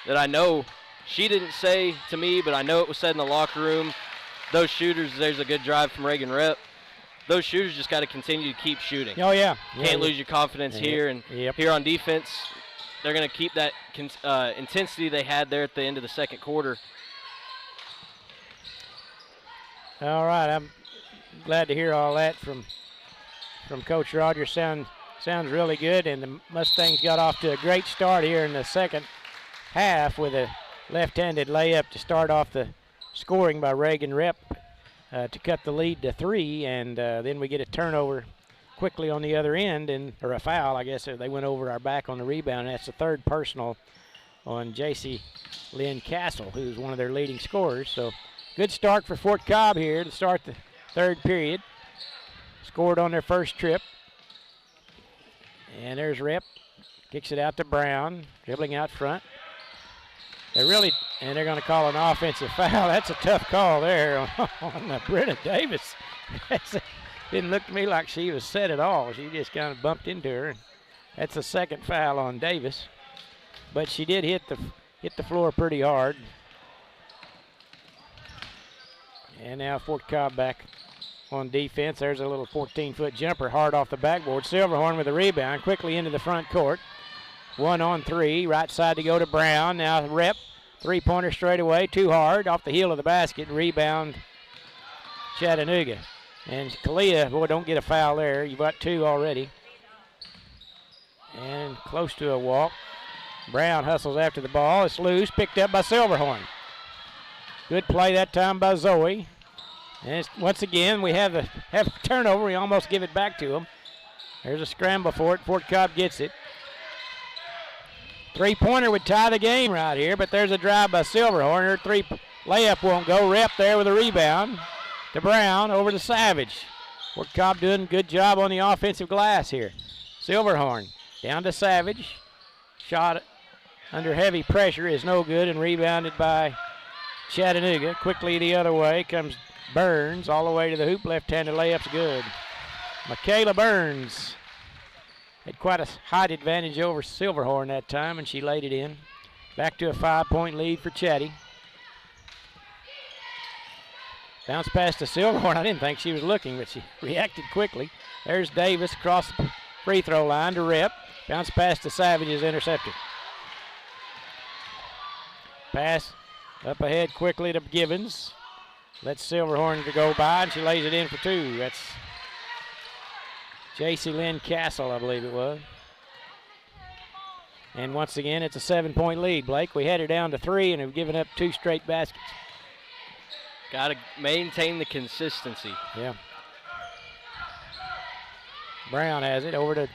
that I know she didn't say to me, but I know it was said in the locker room, those shooters, there's a good drive from Reagan Rep. Those shooters just got to continue to keep shooting. Oh, yeah. Can't lose your confidence here. And here on defense, they're going to keep that intensity they had there at the end of the second quarter. All right, I'm glad to hear all that from Coach Rogers. Sounds really good, and the Mustangs got off to a great start here in the second half with a left-handed layup to start off the scoring by Reagan Rep to cut the lead to 3, and then we get a turnover quickly on the other end, or a foul, I guess. They went over our back on the rebound, and that's the third personal on J.C. Lynn Castle, who's one of their leading scorers. So good start for Fort Cobb here to start the third period. Scored on their first trip. And there's Rep. Kicks it out to Brown, dribbling out front. They're going to call an offensive foul. That's a tough call there on Brenna Davis. Didn't look to me like she was set at all. She just kind of bumped into her. That's the second foul on Davis. But she did hit the floor pretty hard. And now Fort Cobb back on defense. There's a little 14-foot jumper hard off the backboard. Silverhorn with a rebound quickly into the front court. 1-on-3, right side to go to Brown. Now Rep, three-pointer straight away, too hard, off the heel of the basket. Rebound Chattanooga. And Kalia, boy, don't get a foul there. You've got 2 already. And close to a walk. Brown hustles after the ball. It's loose, picked up by Silverhorn. Good play that time by Zoe. And once again, we have a turnover. We almost give it back to them. There's a scramble for it. Fort Cobb gets it. Three-pointer would tie the game right here, but there's a drive by Silverhorn. Her three layup won't go. Rep there with a rebound to Brown over to Savage. Fort Cobb doing a good job on the offensive glass here. Silverhorn down to Savage. Shot under heavy pressure is no good and rebounded by Chattanooga. Quickly the other way comes Burns all the way to the hoop. Left-handed layup's good. Michaela Burns had quite a height advantage over Silverhorn that time, and she laid it in. Back to a 5-point lead for Chatty. Bounce pass to Silverhorn. I didn't think she was looking, but she reacted quickly. There's Davis across the free throw line to Rep. Bounce pass to Savage is intercepted. Pass up ahead quickly to Givens. Lets Silverhorn to go by, and she lays it in for two. That's J.C. Lynn Castle, I believe it was. And once again, it's a 7-point lead, Blake. We had her down to 3, and have given up 2 straight baskets. Got to maintain the consistency. Yeah. Brown has it over to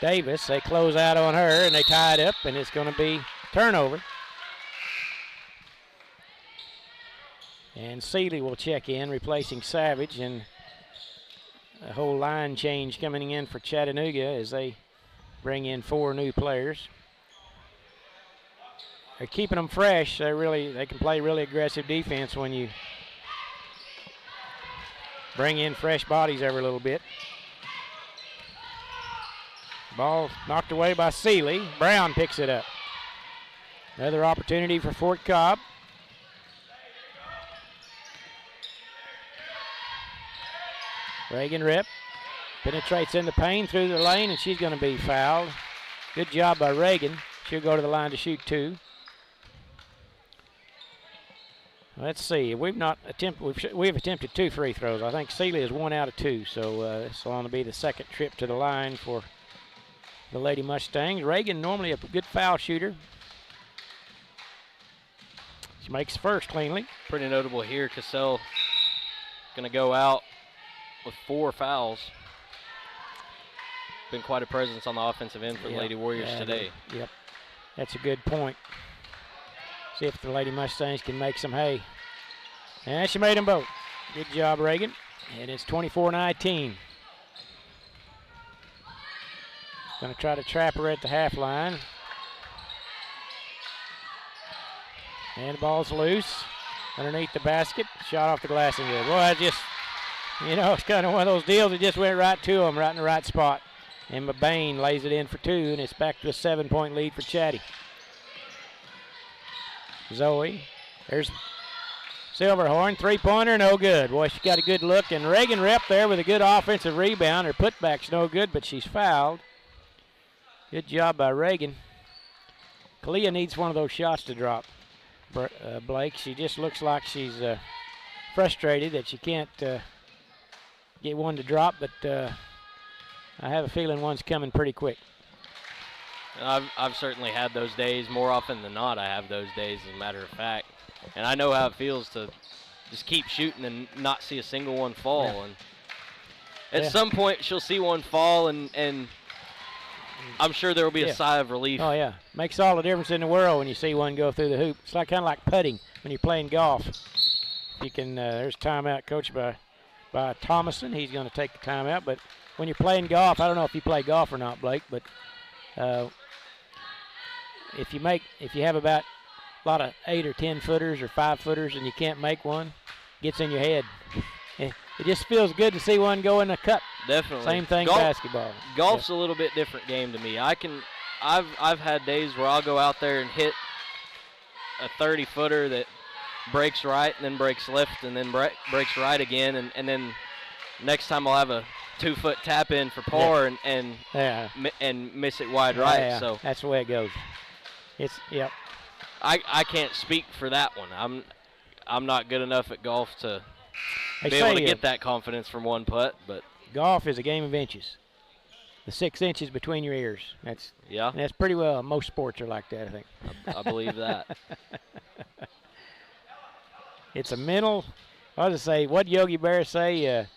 Davis. They close out on her, and they tie it up, and it's going to be turnover. And Seeley will check in, replacing Savage, and a whole line change coming in for Chattanooga as they bring in 4 new players. They're keeping them fresh. They can play really aggressive defense when you bring in fresh bodies every little bit. Ball knocked away by Seeley. Brown picks it up. Another opportunity for Fort Cobb. Reagan Rip penetrates in the paint through the lane, and she's going to be fouled. Good job by Reagan. She'll go to the line to shoot 2. Let's see. We've attempted 2 free throws. I think Seeley is 1 out of 2, so it's going to be the second trip to the line for the Lady Mustangs. Reagan normally a good foul shooter. She makes first cleanly. Pretty notable here. Cassell going to go out with 4 fouls. Been quite a presence on the offensive end for the Lady Warriors today. Yep, that's a good point. See if the Lady Mustangs can make some hay. And she made them both. Good job, Reagan. And it's 24-19. Going to try to trap her at the half line. And the ball's loose. Underneath the basket. Shot off the glass and good. Boy, I just, it's kind of one of those deals that just went right to them, right in the right spot. And Bain lays it in for 2, and it's back to a 7-point lead for Chatty. Zoe, there's Silverhorn, 3-pointer, no good. Boy, she got a good look, and Reagan Rep there with a good offensive rebound. Her putback's no good, but she's fouled. Good job by Reagan. Kalia needs one of those shots to drop, Blake. She just looks like she's frustrated that she can't get one to drop, but I have a feeling one's coming pretty quick. I've certainly had those days. More often than not, I have those days, as a matter of fact. And I know how it feels to just keep shooting and not see a single one fall. Yeah. And at some point, she'll see one fall, and I'm sure there will be a sigh of relief. Oh, yeah. Makes all the difference in the world when you see one go through the hoop. It's kind of like putting when you're playing golf. You can, there's timeout coached by Thomason. He's going to take the timeout. But when you're playing golf, I don't know if you play golf or not, Blake, but if you have about a lot of 8 or 10 footers or 5 footers and you can't make one, gets in your head. It just feels good to see one go in the cup. Definitely. Same thing basketball. Golf's a little bit different game to me. I've had days where I'll go out there and hit a 30-footer that breaks right and then breaks left and then breaks right again, and then next time I'll have a 2-foot tap in for par and miss it wide right. Yeah. So that's the way it goes. I can't speak for that one. I'm not good enough at golf to be able to get that confidence from one putt, but golf is a game of inches. The 6 inches between your ears. That's pretty well. Most sports are like that, I think. I believe that. It's a mental. What does it say? What Yogi Berra say?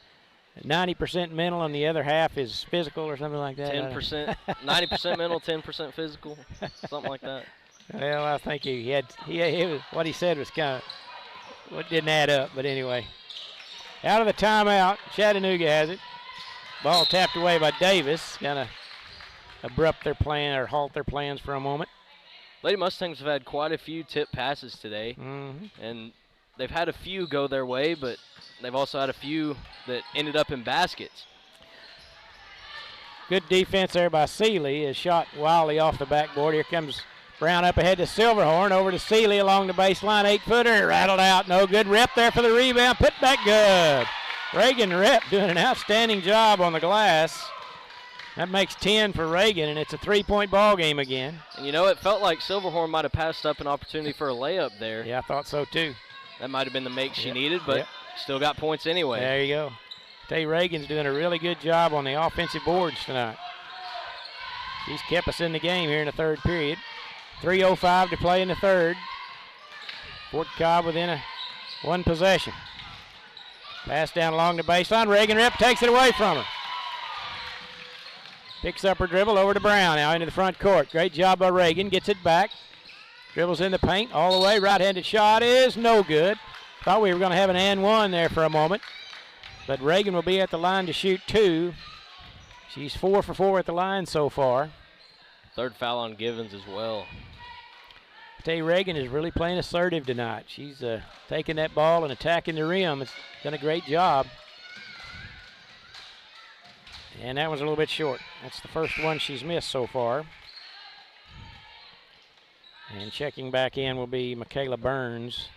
90% mental and the other half is physical or something like that. 10%, 90% mental, 10% physical, something like that. Well, I think what he said was kind of what didn't add up, but anyway. Out of the timeout, Chattanooga has it. Ball tapped away by Davis. Kind of abrupt their plan or halt their plans for a moment. Lady Mustangs have had quite a few tip passes today, and they've had a few go their way, but they've also had a few that ended up in baskets. Good defense there by Seeley. Is shot wildly off the backboard. Here comes Brown up ahead to Silverhorn. Over to Seeley along the baseline. 8-footer. Rattled out. No good. Rep there for the rebound. Put back good. Reagan Rep doing an outstanding job on the glass. That makes 10 for Reagan, and it's a 3-point ball game again. And you know, it felt like Silverhorn might have passed up an opportunity for a layup there. Yeah, I thought so too. That might have been the make she needed, but still got points anyway. There you go. Tell you, Reagan's doing a really good job on the offensive boards tonight. She's kept us in the game here in the third period. 3:05 to play in the third. Fort Cobb within one possession. Pass down along the baseline. Reagan Rip takes it away from her. Picks up her dribble over to Brown now into the front court. Great job by Reagan. Gets it back. Dribbles in the paint all the way. Right-handed shot is no good. Thought we were going to have an and one there for a moment. But Reagan will be at the line to shoot 2. She's 4 for 4 at the line so far. Third foul on Givens as well. I tell you, Reagan is really playing assertive tonight. She's taking that ball and attacking the rim. It's done a great job. And that one's a little bit short. That's the first one she's missed so far. And checking back in will be Michaela Burns,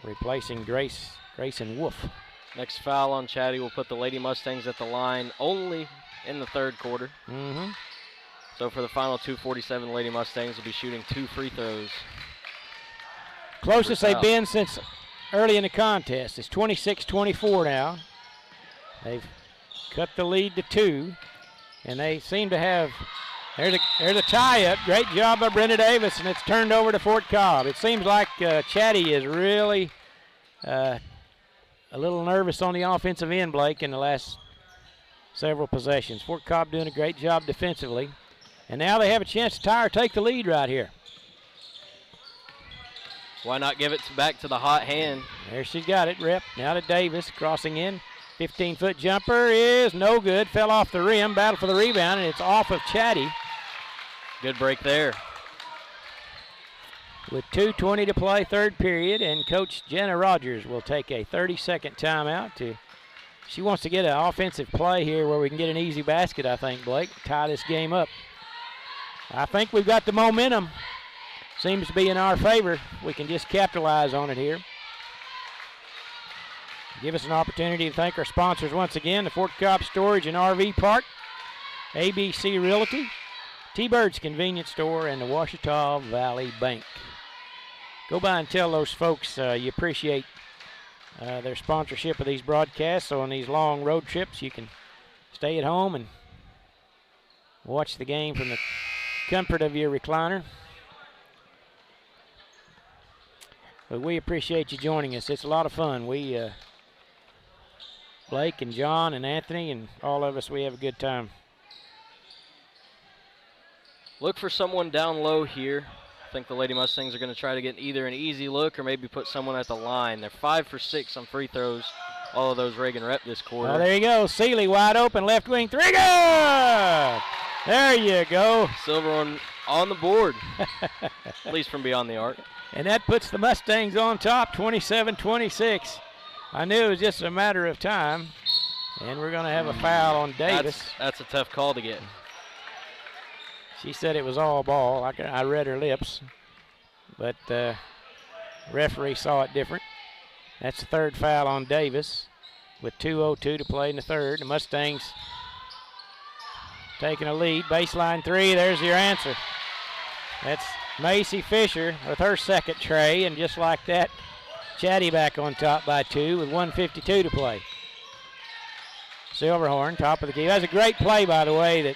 replacing Grayson Wolf. Next foul on Chatty will put the Lady Mustangs at the line only in the third quarter. Mm-hmm. So for the final 2:47, Lady Mustangs will be shooting 2 free throws. Closest they've been since early in the contest. It's 26-24 now. They've cut the lead to 2, and they seem to have, there's a tie-up. Great job by Brenda Davis, and it's turned over to Fort Cobb. It seems like Chatty is really a little nervous on the offensive end, Blake, in the last several possessions. Fort Cobb doing a great job defensively. And now they have a chance to tie or take the lead right here. Why not give it back to the hot hand? There she got it, Rep. Now to Davis, crossing in. 15-foot jumper is no good. Fell off the rim, battle for the rebound, and it's off of Chatty. Good break there. With 2:20 to play, third period, and Coach Jenna Rogers will take a 30-second timeout. She wants to get an offensive play here where we can get an easy basket, I think, Blake, tie this game up. I think we've got the momentum. Seems to be in our favor. We can just capitalize on it here. Give us an opportunity to thank our sponsors once again, the Fort Cobb Storage and RV Park, ABC Realty, T-Bird's Convenience Store, and the Ouachita Valley Bank. Go by and tell those folks you appreciate their sponsorship of these broadcasts. So on these long road trips, you can stay at home and watch the game from the comfort of your recliner. But we appreciate you joining us. It's a lot of fun. We, Blake and John and Anthony and all of us, we have a good time. Look for someone down low here. I think the Lady Mustangs are going to try to get either an easy look or maybe put someone at the line. They're 5 for 6 on free throws. All of those Reagan Rep this quarter. Oh, there you go. Seeley wide open, left wing three. Good! There you go. Silver on the board, at least from beyond the arc. And that puts the Mustangs on top, 27-26. I knew it was just a matter of time. And we're going to have a foul on Davis. That's a tough call to get. She said it was all ball. I read her lips. But referee saw it different. That's the third foul on Davis with 2:02 to play in the third. The Mustangs taking a lead. Baseline three, there's your answer. That's Macy Fisher with her second tray, and just like that, Chatty back on top by 2 with 1:52 to play. Silverhorn, top of the key. That's a great play, by the way, that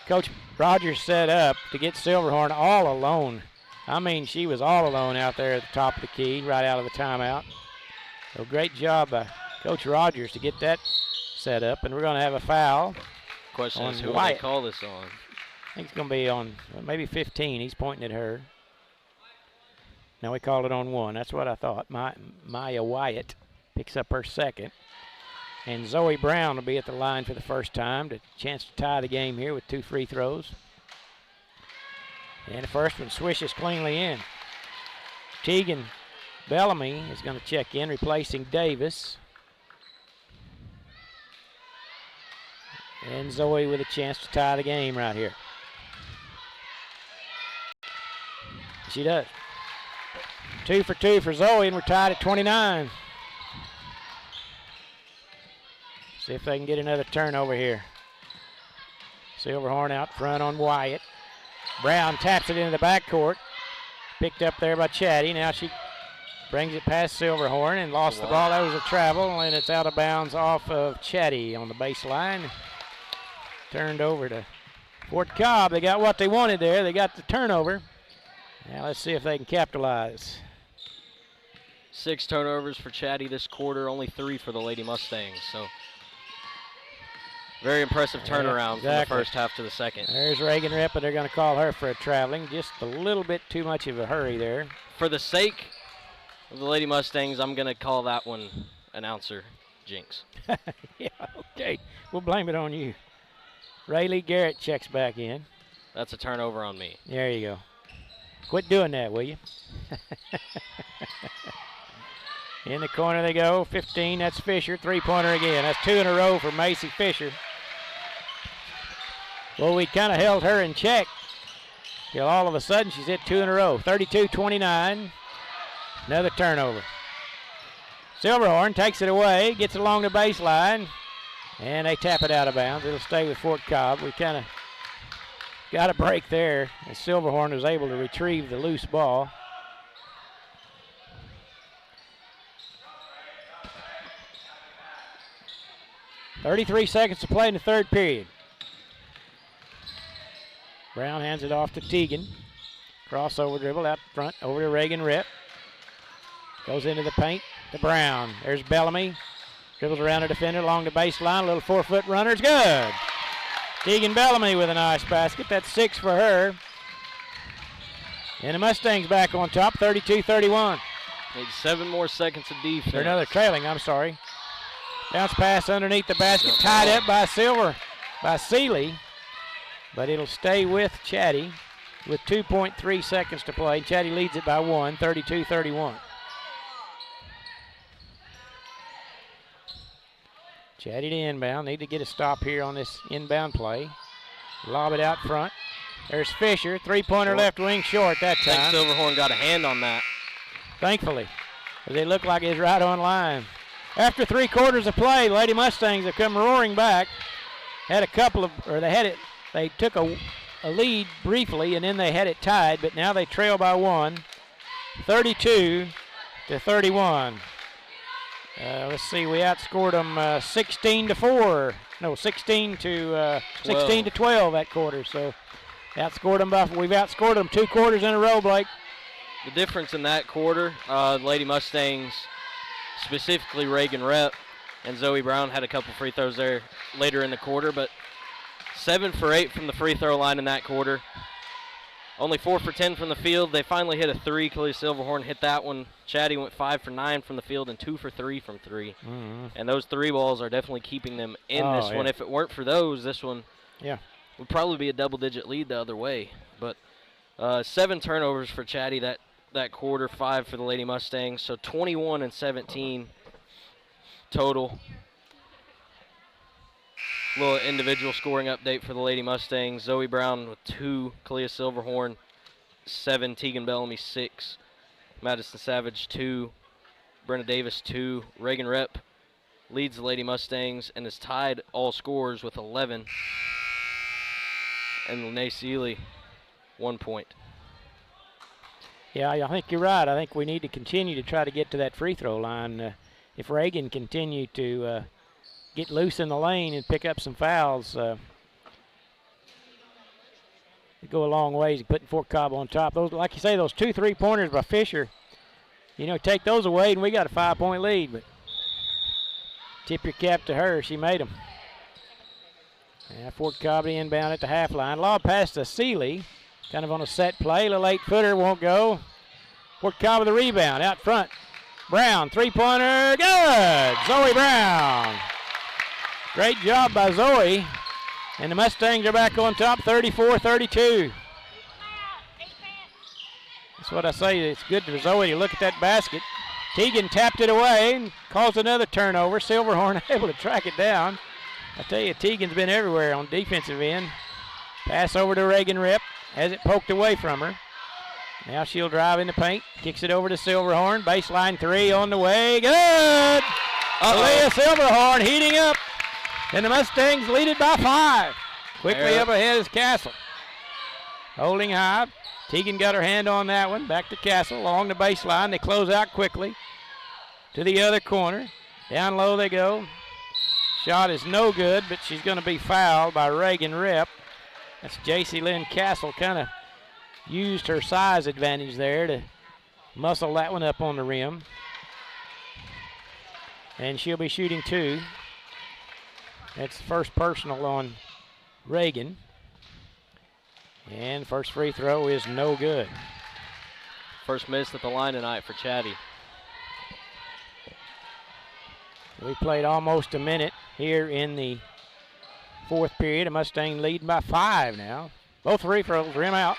Coach Rogers set up to get Silverhorn all alone. I mean, she was all alone out there at the top of the key, right out of the timeout. So great job by Coach Rogers to get that set up, and we're going to have a foul. Question is, who will Wyatt. they call this on? I think it's going to be on maybe 15. He's pointing at her. Now we call it on 1. That's what I thought. Maya Wyatt picks up her second. And Zoe Brown will be at the line for the first time. The chance to tie the game here with 2 free throws. And the first one swishes cleanly in. Tegan Bellamy is going to check in, replacing Davis. And Zoe with a chance to tie the game right here. She does. 2 for 2 for Zoe, and we're tied at 29. See if they can get another turnover here. Silverhorn out front on Wyatt. Brown taps it into the backcourt. Picked up there by Chatty. Now she brings it past Silverhorn and lost the ball. That was a travel, and it's out of bounds off of Chatty on the baseline. Turned over to Fort Cobb. They got what they wanted there. They got the turnover. Now let's see if they can capitalize. 6 turnovers for Chatty this quarter, only 3 for the Lady Mustangs. So very impressive turnaround from the first half to the second. There's Reagan Rip, but they're going to call her for a traveling. Just a little bit too much of a hurry there. For the sake of the Lady Mustangs, I'm going to call that one announcer jinx. Yeah, okay. We'll blame it on you. Rayleigh Garrett checks back in. That's a turnover on me. There you go. Quit doing that, will you? In the corner they go. 15, that's Fisher. Three-pointer again. That's 2 in a row for Macy Fisher. Well, we kind of held her in check till all of a sudden she's hit 2 in a row. 32-29. Another turnover. Silverhorn takes it away, gets along the baseline, and they tap it out of bounds. It'll stay with Fort Cobb. We kind of got a break there, and Silverhorn was able to retrieve the loose ball. .33 seconds to play in the third period. Brown hands it off to Teagan. Crossover dribble out front over to Reagan Rip. Goes into the paint to Brown. There's Bellamy. Dribbles around a defender along the baseline. A little 4-foot runner. It's good. Teagan Bellamy with a nice basket. That's 6 for her. And the Mustangs back on top, 32-31. Need 7 more seconds of defense. They're another trailing, I'm sorry. Bounce pass underneath the basket, tied up by Seeley. But it'll stay with Chatty with 2.3 seconds to play. Chatty leads it by 1, 32-31. Chatty to inbound. Need to get a stop here on this inbound play. Lob it out front. There's Fisher. Three-pointer left wing short that time. I think Silverhorn got a hand on that. Thankfully. But they look like it's right on line. After 3 quarters of play, Lady Mustangs have come roaring back. They took a lead briefly, and then they had it tied, but now they trail by 1, 32-31. Let's see, we outscored them 16-4. No, 16-12 that quarter. So we've outscored them 2 quarters in a row, Blake. The difference in that quarter, the Lady Mustangs, specifically Reagan Rep and Zoe Brown, had a couple free throws there later in the quarter, but 7 for 8 from the free throw line in that quarter. Only 4 for 10 from the field. They finally hit a 3. Kalia Silverhorn hit that one. Chatty went 5 for 9 from the field and 2 for 3 from 3. Mm-hmm. And those 3 balls are definitely keeping them in this one. If it weren't for those, this one would probably be a double-digit lead the other way. But 7 turnovers for Chatty that quarter, 5 for the Lady Mustangs. So 21 and 17 total. Little individual scoring update for the Lady Mustangs. Zoe Brown with 2, Kalia Silverhorn 7, Teagan Bellamy 6, Madison Savage 2, Brenna Davis 2. Reagan Rep leads the Lady Mustangs and is tied all scorers with 11. And Lene Seeley 1 point. Yeah, I think you're right. I think we need to continue to try to get to that free throw line. If Reagan continue to get loose in the lane and pick up some fouls, it go a long ways to putting Fort Cobb on top. Those, like you say, those 2 3-pointers by Fisher, take those away and we got a 5-point lead. But tip your cap to her. She made them. Yeah, Fort Cobb inbound at the half line. Lob pass to Seeley, kind of on a set play. A little 8-footer won't go. Fort Cobb with the rebound out front. Brown, 3-pointer, good! Zoe Brown. Great job by Zoe. And the Mustangs are back on top, 34-32. That's what I say. It's good for Zoe to look at that basket. Teagan tapped it away and caused another turnover. Silverhorn able to track it down. I tell you, Teagan's been everywhere on defensive end. Pass over to Reagan Rip. Has it poked away from her. Now she'll drive in the paint. Kicks it over to Silverhorn. Baseline 3 on the way. Good! Kalia Silverhorn heating up. And the Mustangs lead it by 5. Quickly up ahead is Castle. Holding high. Teagan got her hand on that one. Back to Castle along the baseline. They close out quickly to the other corner. Down low they go. Shot is no good, but she's going to be fouled by Reagan Rep. That's J.C. Lynn Castle. Kind of used her size advantage there to muscle that one up on the rim. And she'll be shooting 2. That's the first personal on Reagan. And first free throw is no good. First miss at the line tonight for Chatty. We played almost a minute here in the fourth period. A Mustang leading by 5 now. Both free throws, rim out.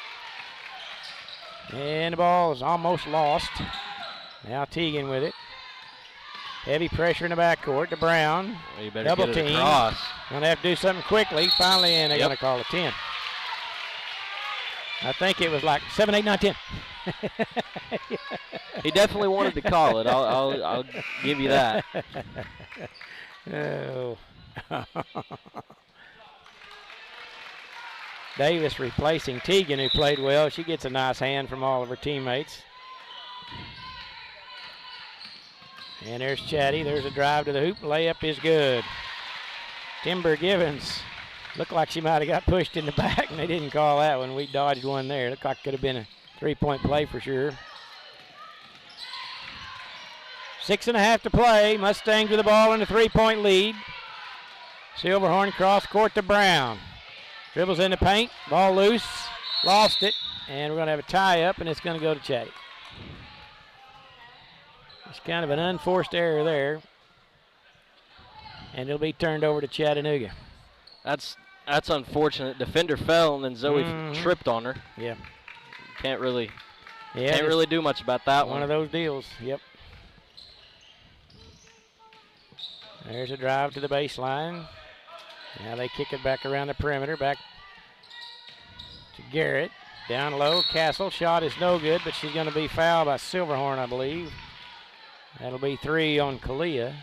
And the ball is almost lost. Now Teagan with it. Heavy pressure in the backcourt to Brown. Well, you better double get it team. across. Gonna have to do something quickly. Finally, and they're gonna call a 10. I think it was like 7, 8, 9, 10. He definitely wanted to call it. I'll give you that. Oh. Davis replacing Teagan, who played well. She gets a nice hand from all of her teammates. And there's Chatty. There's a drive to the hoop. Layup is good. Timber Givens looked like she might have got pushed in the back, and they didn't call that one. We dodged one there. Looked like it could have been a 3-point play for sure. 6.5 to play. Mustangs with the ball in a 3-point lead. Silverhorn cross court to Brown. Dribbles in the paint. Ball loose. Lost it. And we're going to have a tie-up, and it's going to go to Chatty. It's kind of an unforced error there. And it'll be turned over to Chattanooga. That's unfortunate. Defender fell, and then Zoe tripped on her. Yeah. Can't really do much about that one. One of those deals, yep. There's a drive to the baseline. Now they kick it back around the perimeter, back to Garrett. Down low, Castle. Shot is no good, but she's going to be fouled by Silverhorn, I believe. That'll be 3 on Kalia.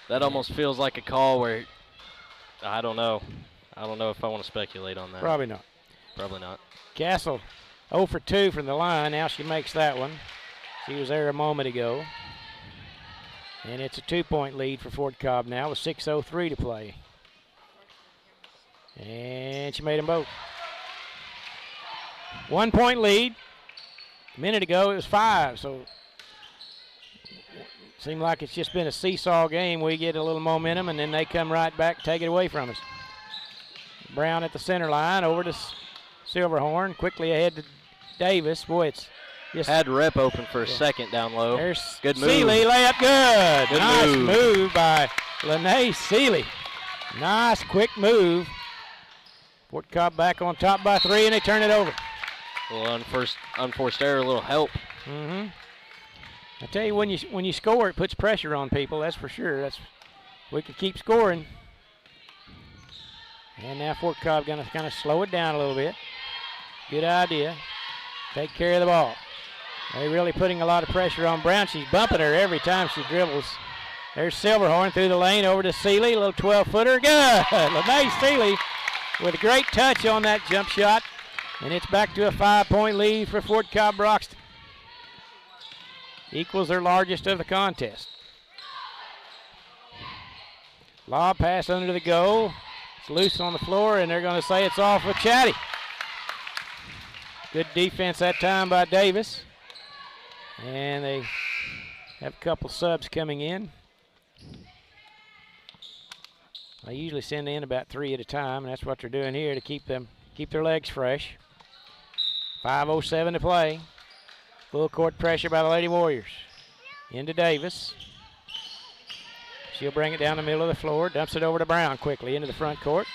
That almost feels like a call where, I don't know. I don't know if I want to speculate on that. Probably not. Probably not. Castle 0 for 2 from the line. Now she makes that one. She was there a moment ago. And it's a 2-point lead for Fort Cobb now with 6:03 to play. And she made them both. 1-point lead. A minute ago it was 5, so seemed like it's just been a seesaw game. We get a little momentum, and then they come right back, take it away from us. Brown at the center line, over to Silverhorn, quickly ahead to Davis. Boy, it's just had Rep open for a second down low. There's good move. Seeley, layup good. Good nice move by Lene Seeley. Nice quick move. Fort Cobb back on top by 3, and they turn it over. A little unforced error, a little help. I tell you, when you score, it puts pressure on people. That's for sure. We could keep scoring. And now Fort Cobb going to kind of slow it down a little bit. Good idea. Take care of the ball. They're really putting a lot of pressure on Brown. She's bumping her every time she dribbles. There's Silverhorn through the lane over to Seeley. A little 12-footer. Good. Lene Seeley with a great touch on that jump shot. And it's back to a 5-point lead for Fort Cobb Broxton. Equals their largest of the contest. Lob pass under the goal. It's loose on the floor, and they're going to say it's off with Chatty. Good defense that time by Davis. And they have a couple subs coming in. They usually send in about 3 at a time, and that's what they're doing here to keep their legs fresh. 5:07 to play. Full court pressure by the Lady Warriors. Into Davis. She'll bring it down the middle of the floor. Dumps it over to Brown quickly into the front court.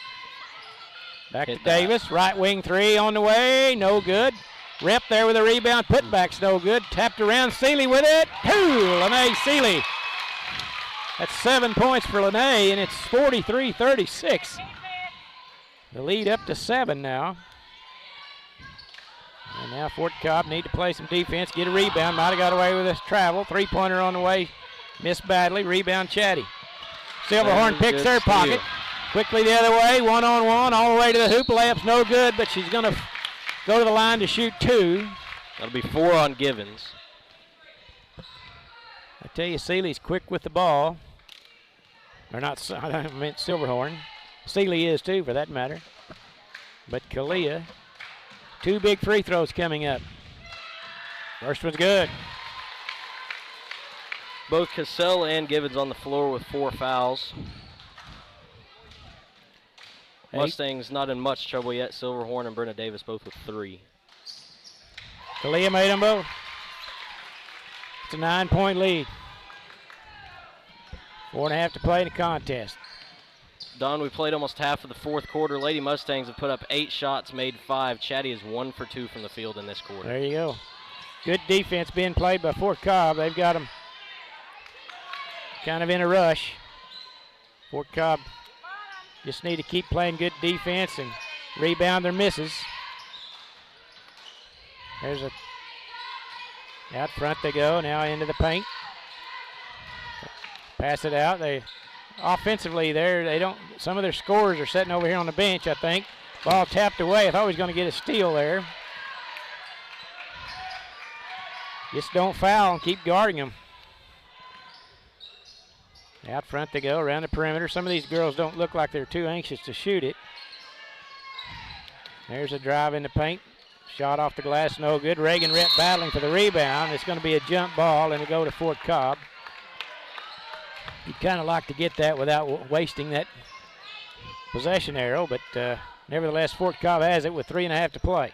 Back to Davis. Right wing 3 on the way. No good. Rep there with a rebound. Putback's no good. Tapped around. Seeley with it. Lene Seeley. That's 7 points for Lene, and it's 43-36. The lead up to 7 now. And now Fort Cobb need to play some defense, get a rebound. Might have got away with this travel. 3-pointer on the way. Missed badly. Rebound, Chatty. Silverhorn picks her steal. pocket. Quickly the other way. 1-on-1 all the way to the hoop. Layup's no good, but she's going to go to the line to shoot 2. That'll be 4 on Givens. I tell you, Seeley's quick with the ball. Or not, I meant Silverhorn. Seeley is too, for that matter. But Kalia, 2 big free throws coming up. First one's good. Both Cassell and Givens on the floor with 4 fouls. Mustangs not in much trouble yet. Silverhorn and Brenna Davis both with 3. Kalia made them both. It's a 9-point lead. 4.5 to play in the contest. Don, we played almost half of the 4th quarter. Lady Mustangs have put up 8 shots, made 5. Chatty is 1 for 2 from the field in this quarter. There you go. Good defense being played by Fort Cobb. They've got them kind of in a rush. Fort Cobb just need to keep playing good defense and rebound their misses. There's a out front they go, now into the paint. Pass it out. They offensively there, they don't, some of their scorers are sitting over here on the bench, I think. Ball tapped away. I thought he was going to get a steal there. Just don't foul and keep guarding them. Out front they go, around the perimeter. Some of these girls don't look like they're too anxious to shoot it. There's a drive in the paint. Shot off the glass, no good. Reagan Rep battling for the rebound. It's going to be a jump ball, and it'll go to Fort Cobb. You'd kind of like to get that without wasting that possession arrow, but nevertheless, Fort Cobb has it with 3.5 to play.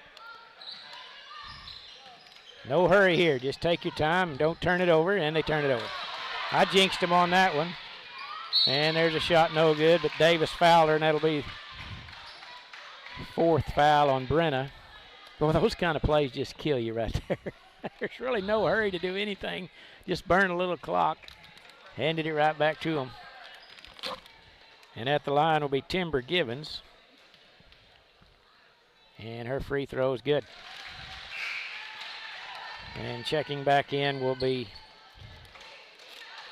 No hurry here. Just take your time and don't turn it over, and they turn it over. I jinxed him on that one. And there's a shot, no good, but Davis fouled her, and that'll be 4th foul on Brenna. Well, those kind of plays just kill you right there. There's really no hurry to do anything. Just burn a little clock. Handed it right back to him. And at the line will be Timber Givens. And her free throw is good. And checking back in will be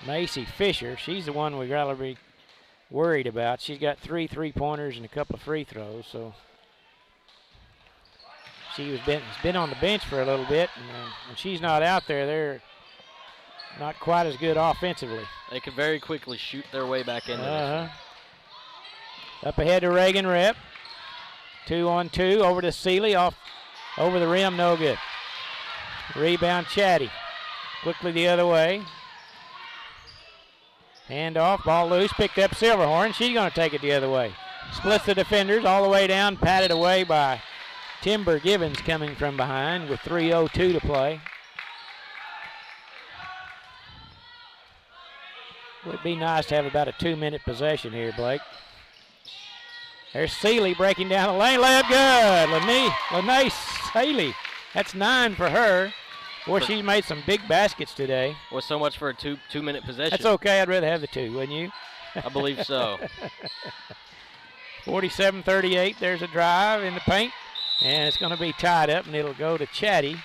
Macy Fisher. She's the one we gotta be worried about. She's got 3 3-pointers and a couple of free throws, so she's been on the bench for a little bit, and when she's not out there, they're not quite as good offensively. They could very quickly shoot their way back into this. Up ahead to Reagan Rep. 2-on-2 over to Seeley, off over the rim, no good. Rebound Chatty. Quickly the other way. Hand off, ball loose, picked up Silverhorn. She's going to take it the other way. Splits the defenders all the way down, patted away by Timber Givens coming from behind with 3:02 to play. Would be nice to have about a 2-minute possession here, Blake. There's Seeley breaking down the lane. Layup good. Lene Seeley. That's 9 for her. Boy, she made some big baskets today. Well, so much for a two-minute possession. That's okay. I'd rather have the 2, wouldn't you? I believe so. 47-38. There's a drive in the paint. And it's going to be tied up, and it'll go to Chatty.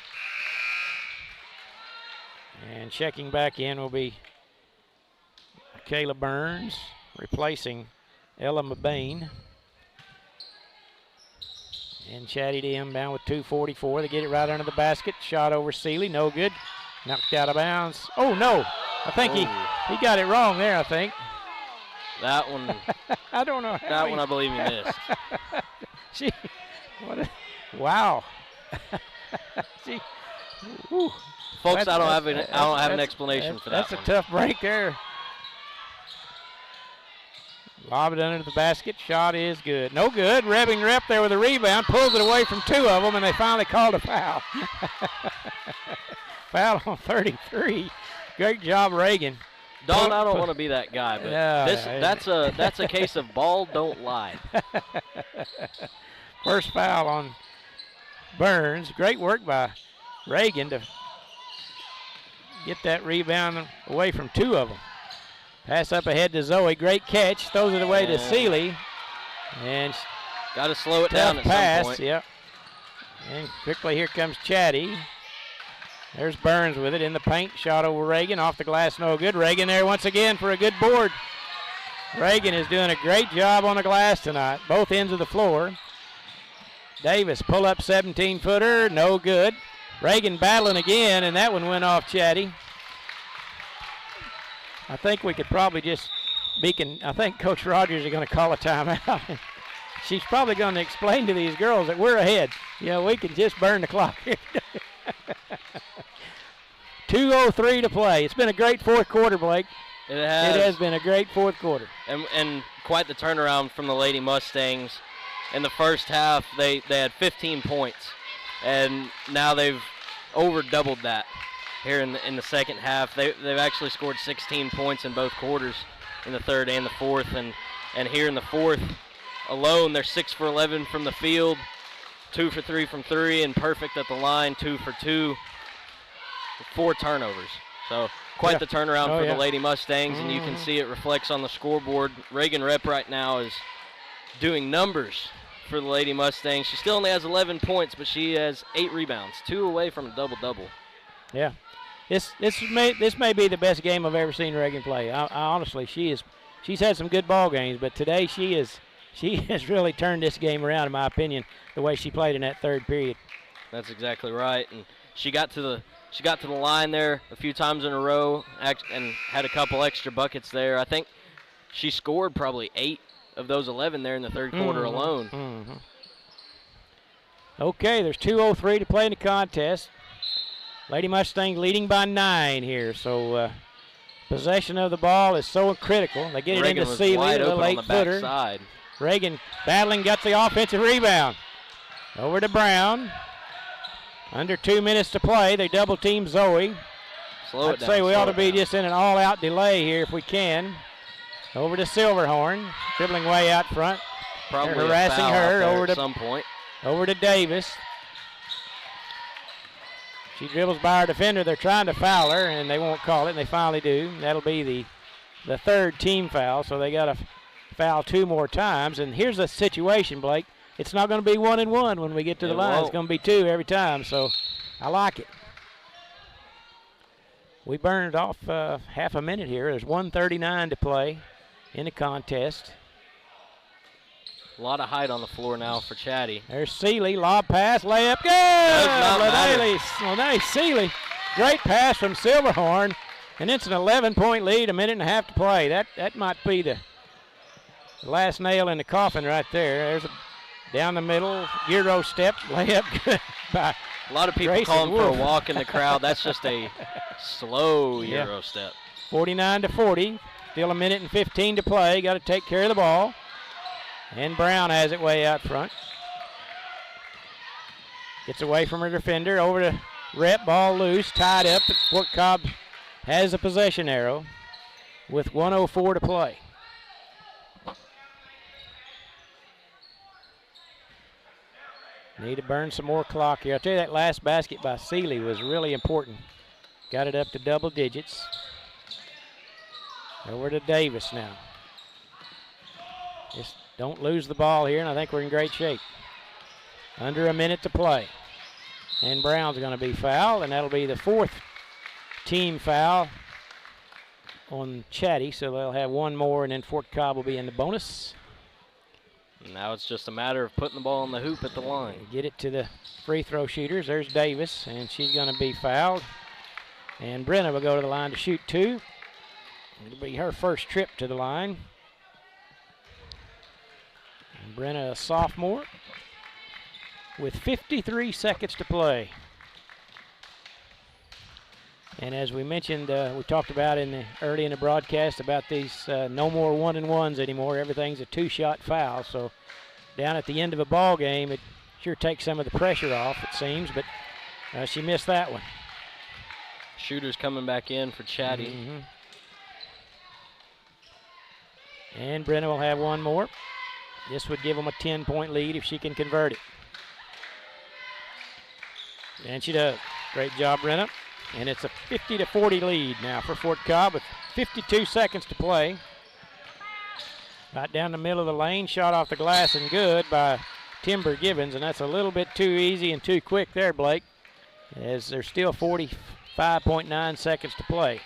And checking back in will be Kayla Burns, replacing Ella Mabane. And Chatty to inbound with 2:44. They get it right under the basket. Shot over Seeley, no good. Knocked out of bounds. Oh, no. I think he got it wrong there, I think. That one. I don't know how That one I believe he missed. Wow. Folks, I don't have an explanation for that. That's a tough break there. Lob it under the basket. Shot is good. No good. Rebbing Rep there with a rebound. Pulls it away from 2 of them, and they finally called a foul. Foul on 33. Great job, Reagan. Don, I don't want to be that guy, but that's a case of ball don't lie. First foul on Burns. Great work by Reagan to get that rebound away from 2 of them. Pass up ahead to Zoe. Great catch. Throws it away to Seeley. And got to slow it down at pass, some point. Yep. And quickly here comes Chatty. There's Burns with it in the paint. Shot over Reagan. Off the glass, no good. Reagan there once again for a good board. Reagan is doing a great job on the glass tonight, both ends of the floor. Davis pull up 17-footer, no good. Reagan battling again, and that one went off Chatty. I think we could probably just I think Coach Rogers is going to call a timeout. She's probably going to explain to these girls that we're ahead. We can just burn the clock here. 2:03 to play. It's been a great fourth quarter, Blake. It has. It has been a great fourth quarter. And quite the turnaround from the Lady Mustangs. In the first half, they had 15 points, and now they've over doubled that here in the second half. They've actually scored 16 points in both quarters, in the third and the fourth, and here in the fourth alone, they're 6 for 11 from the field, 2 for 3 from three, and perfect at the line, 2 for 2, 4 turnovers. So quite the turnaround for the Lady Mustangs, and you can see it reflects on the scoreboard. Reagan Rep right now is doing numbers for the Lady Mustangs. She still only has 11 points, but she has 8 rebounds, 2 away from a double-double. Yeah. This may be the best game I've ever seen Reagan play. I honestly, she's had some good ball games, but today she has really turned this game around, in my opinion, the way she played in that third period. That's exactly right, and she got to the line there a few times in a row and had a couple extra buckets there. I think she scored probably 8 of those 11 there in the third quarter alone. Okay, there's 2:03 to play in the contest. Lady Mustang leading by 9 here, so possession of the ball is so critical. They get it into Seeley, a little 8-footer. Reagan battling, got the offensive rebound. Over to Brown. Under 2 minutes to play. They double team Zoe. I'd say we ought to be just in an all-out delay here if we can. Over to Silverhorn, dribbling way out front. Probably they're harassing her over to some point. Over to Davis. She dribbles by her defender. They're trying to foul her, and they won't call it, and they finally do. That'll be the third team foul, so they got to foul 2 more times. And here's the situation, Blake. It's not going to be 1-and-1 when we get to the line. It's going to be 2 every time, so I like it. We burned off half a minute here. There's 1:39 to play in the contest. A lot of height on the floor now for Chatty. There's Seeley, lob pass, layup, good! Lene Seeley, great pass from Silverhorn, and it's an 11-point lead, a minute and a half to play. That might be the last nail in the coffin right there. There's a down the middle, Euro step, layup, good by a lot of people Grayson calling Wolf. for a walk in the crowd. That's just a slow Euro step. 49-40, still a minute and 15 to play. Got to take care of the ball. And Brown has it way out front. Gets away from her defender, over to Rep, ball loose, tied up. Fort Cobb has a possession arrow with 1:04 to play. Need to burn some more clock here. I'll tell you, that last basket by Seeley was really important. Got it up to double digits. Over to Davis now. Just don't lose the ball here, and I think we're in great shape. Under a minute to play. And Brown's going to be fouled, and that'll be the 4th team foul on Chatty, so they'll have 1 more, and then Fort Cobb will be in the bonus. Now it's just a matter of putting the ball in the hoop at the line. Get it to the free throw shooters. There's Davis, and she's going to be fouled. And Brenna will go to the line to shoot 2. It'll be her first trip to the line. And Brenna, a sophomore, with 53 seconds to play. And as we mentioned, we talked about early in the broadcast about these no more 1-and-1s anymore. Everything's a 2-shot foul. So down at the end of a ball game, it sure takes some of the pressure off, it seems. But she missed that one. Shooters coming back in for Chatty. Mm-hmm. And Brenna will have 1 more. This would give them a 10-point lead if she can convert it. And she does. Great job, Brenna. And it's a 50-40 lead now for Fort Cobb with 52 seconds to play. Right down the middle of the lane, shot off the glass and good by Timber Gibbons, and that's a little bit too easy and too quick there, Blake. as there's still 45.9 seconds to play.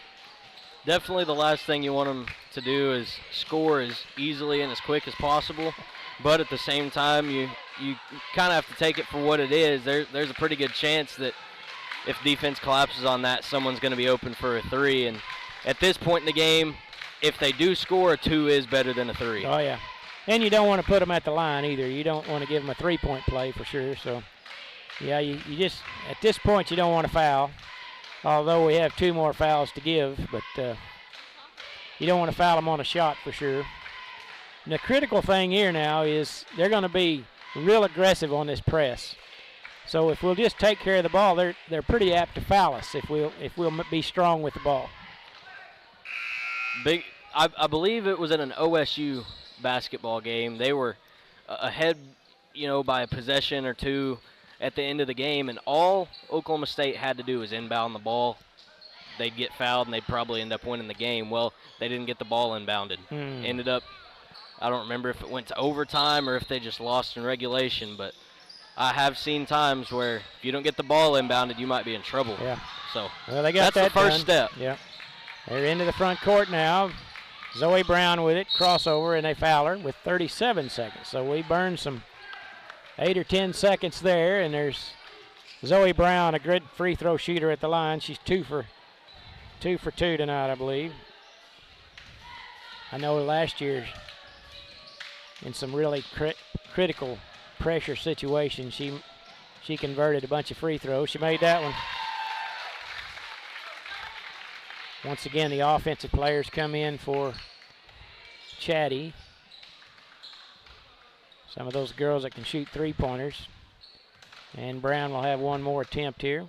Definitely the last thing you want them to do is score as easily and as quick as possible. But at the same time, you kind of have to take it for what it is. There's a pretty good chance that if defense collapses on that, someone's going to be open for a 3. And at this point in the game, if they do score, a 2 is better than a 3. Oh, yeah. And you don't want to put them at the line either. You don't want to give them a 3-point play for sure. So, yeah, you just, at this point, you don't want to foul. Although we have 2 more fouls to give, but you don't want to foul them on a shot for sure. And the critical thing here now is they're going to be real aggressive on this press. So if we'll just take care of the ball, they're pretty apt to foul us if we'll be strong with the ball. I believe it was in an OSU basketball game. They were ahead, by a possession or 2 at the end of the game, and all Oklahoma State had to do was inbound the ball. They'd get fouled, and they'd probably end up winning the game. Well, they didn't get the ball inbounded. Ended up, I don't remember if it went to overtime or if they just lost in regulation, but I have seen times where if you don't get the ball inbounded, you might be in trouble. Yeah. So well, they got that's the first done. step. Yeah. They're into the front court now. Zoe Brown with it, crossover, and they foul her with 37 seconds. So we burned some 8 or 10 seconds there, and there's Zoe Brown, a good free throw shooter at the line. She's 2 for 2 tonight, I believe. I know last year in some really critical pressure situations, she converted a bunch of free throws. She made that one. Once again, the offensive players come in for Chatty. Some of those girls that can shoot 3-pointers. And Brown will have one more attempt here.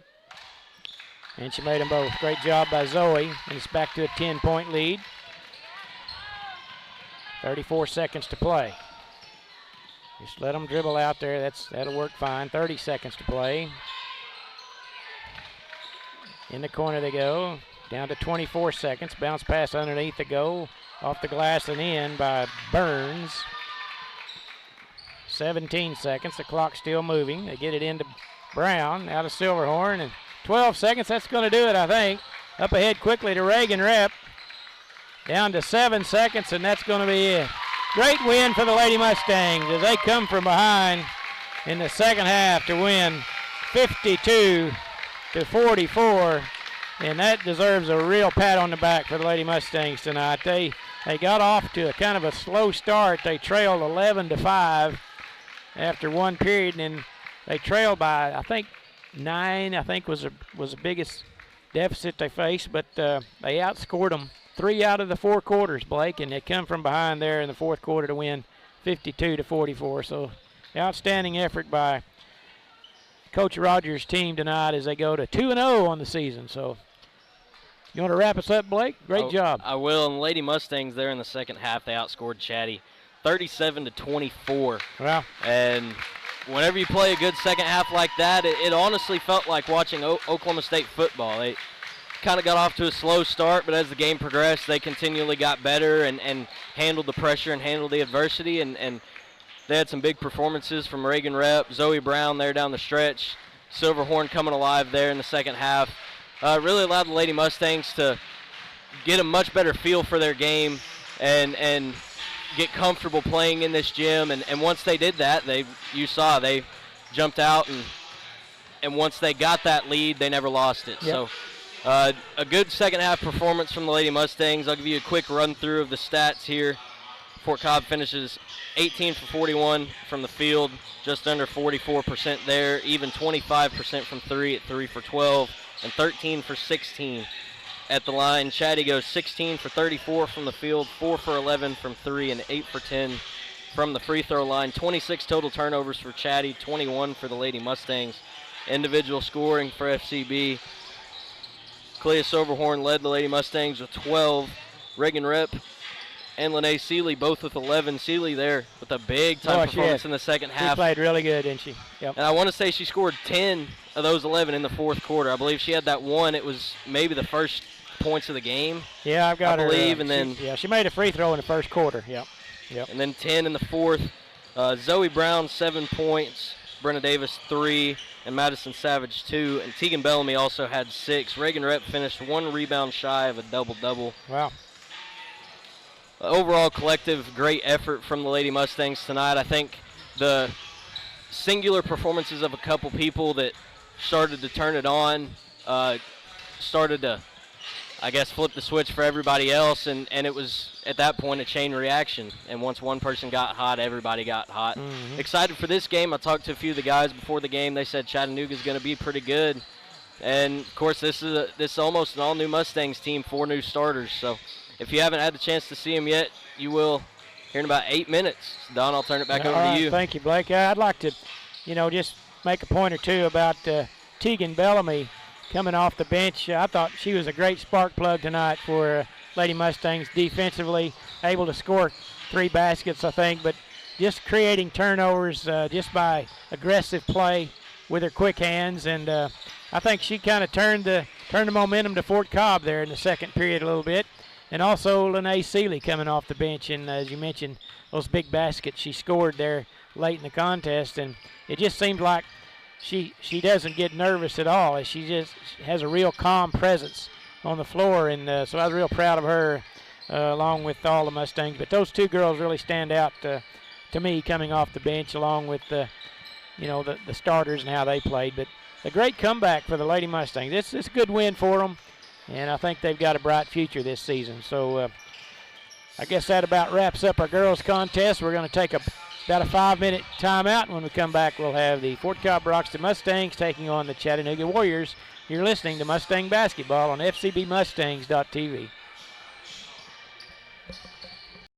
And she made them both. Great job by Zoe. And it's back to a 10-point lead. 34 seconds to play. Just let them dribble out there. That'll work fine. 30 seconds to play. In the corner they go. Down to 24 seconds. Bounce pass underneath the goal. Off the glass and in by Burns. 17 seconds. The clock's still moving. They get it into Brown. Out of Silverhorn. And 12 seconds. That's going to do it, I think. Up ahead quickly to Reagan Rep. Down to 7 seconds, and that's going to be a great win for the Lady Mustangs as they come from behind in the second half to win 52-44. And that deserves a real pat on the back for the Lady Mustangs tonight. They got off to a kind of a slow start. They trailed 11-5 after one period, and they trailed by, I think, 9. I think was the biggest deficit they faced, but they outscored them 3 out of the 4 quarters, Blake, and they come from behind there in the fourth quarter to win 52-44. So outstanding effort by Coach Rogers' team tonight as they go to 2-0 on the season. So you want to wrap us up, Blake? Great job. I will. And Lady Mustangs there in the second half, they outscored Chatty 37-24. Wow. And whenever you play a good second half like that, it honestly felt like watching Oklahoma State football. They kind of got off to a slow start, but as the game progressed, they continually got better and handled the pressure and handled the adversity. And they had some big performances from Reagan Rep, Zoe Brown there down the stretch, Silverhorn coming alive there in the second half. Really allowed the Lady Mustangs to get a much better feel for their game and get comfortable playing in this gym. And once they did that, you saw they jumped out, and once they got that lead, they never lost it. Yep. So a good second half performance from the Lady Mustangs. I'll give you a quick run through of the stats here. Fort Cobb finishes 18 for 41 from the field, just under 44% there, even 25% from 3 at 3 for 12, and 13 for 16 at the line. Chatty goes 16 for 34 from the field, 4 for 11 from 3, and 8 for 10 from the free throw line. 26 total turnovers for Chatty, 21 for the Lady Mustangs. Individual scoring for FCB. Clea Silverhorn led the Lady Mustangs with 12. Reagan Rep and Lene Seeley both with 11. Seeley there with a big-time performance in the second half. She played really good, didn't she? Yep. And I want to say she scored 10 of those 11 in the fourth quarter. I believe she had that one. It was maybe the first points of the game. Yeah, I've got her. I believe, and then she made a free throw in the first quarter. Yep. And then 10 in the fourth. Zoe Brown 7 points. Brenna Davis 3, and Madison Savage 2. And Tegan Bellamy also had 6. Reagan Rep finished 1 rebound shy of a double-double. Wow. Overall collective great effort from the Lady Mustangs tonight. I think the singular performances of a couple people that started to turn it on, started to, I guess, flip the switch for everybody else, and it was at that point a chain reaction. And once one person got hot, everybody got hot. Excited for this game. I talked to a few of the guys before the game. They said Chattanooga's going to be pretty good. And of course, this is almost an all-new Mustangs team, 4 new starters. So if you haven't had the chance to see them yet, you will here in about 8 minutes. Don, I'll turn it back over to you. Thank you, Blake. I'd like to, just make a point or two about Tegan Bellamy coming off the bench. I thought she was a great spark plug tonight for Lady Mustangs defensively, able to score 3 baskets, I think, but just creating turnovers just by aggressive play with her quick hands. And I think she kind of turned the momentum to Fort Cobb there in the second period a little bit. And also Lene Seeley coming off the bench, and as you mentioned, those big baskets she scored there late in the contest. And it just seemed like she doesn't get nervous at all. She just has a real calm presence on the floor, and so I was real proud of her along with all the Mustangs. But those 2 girls really stand out to me coming off the bench, along with the starters and how they played. But a great comeback for the Lady Mustangs. It's a good win for them. And I think they've got a bright future this season. So I guess that about wraps up our girls' contest. We're going to take about a 5-minute timeout. And when we come back, we'll have the Fort Cobb Broxton Mustangs taking on the Chattanooga Warriors. You're listening to Mustang Basketball on FCBMustangs.tv.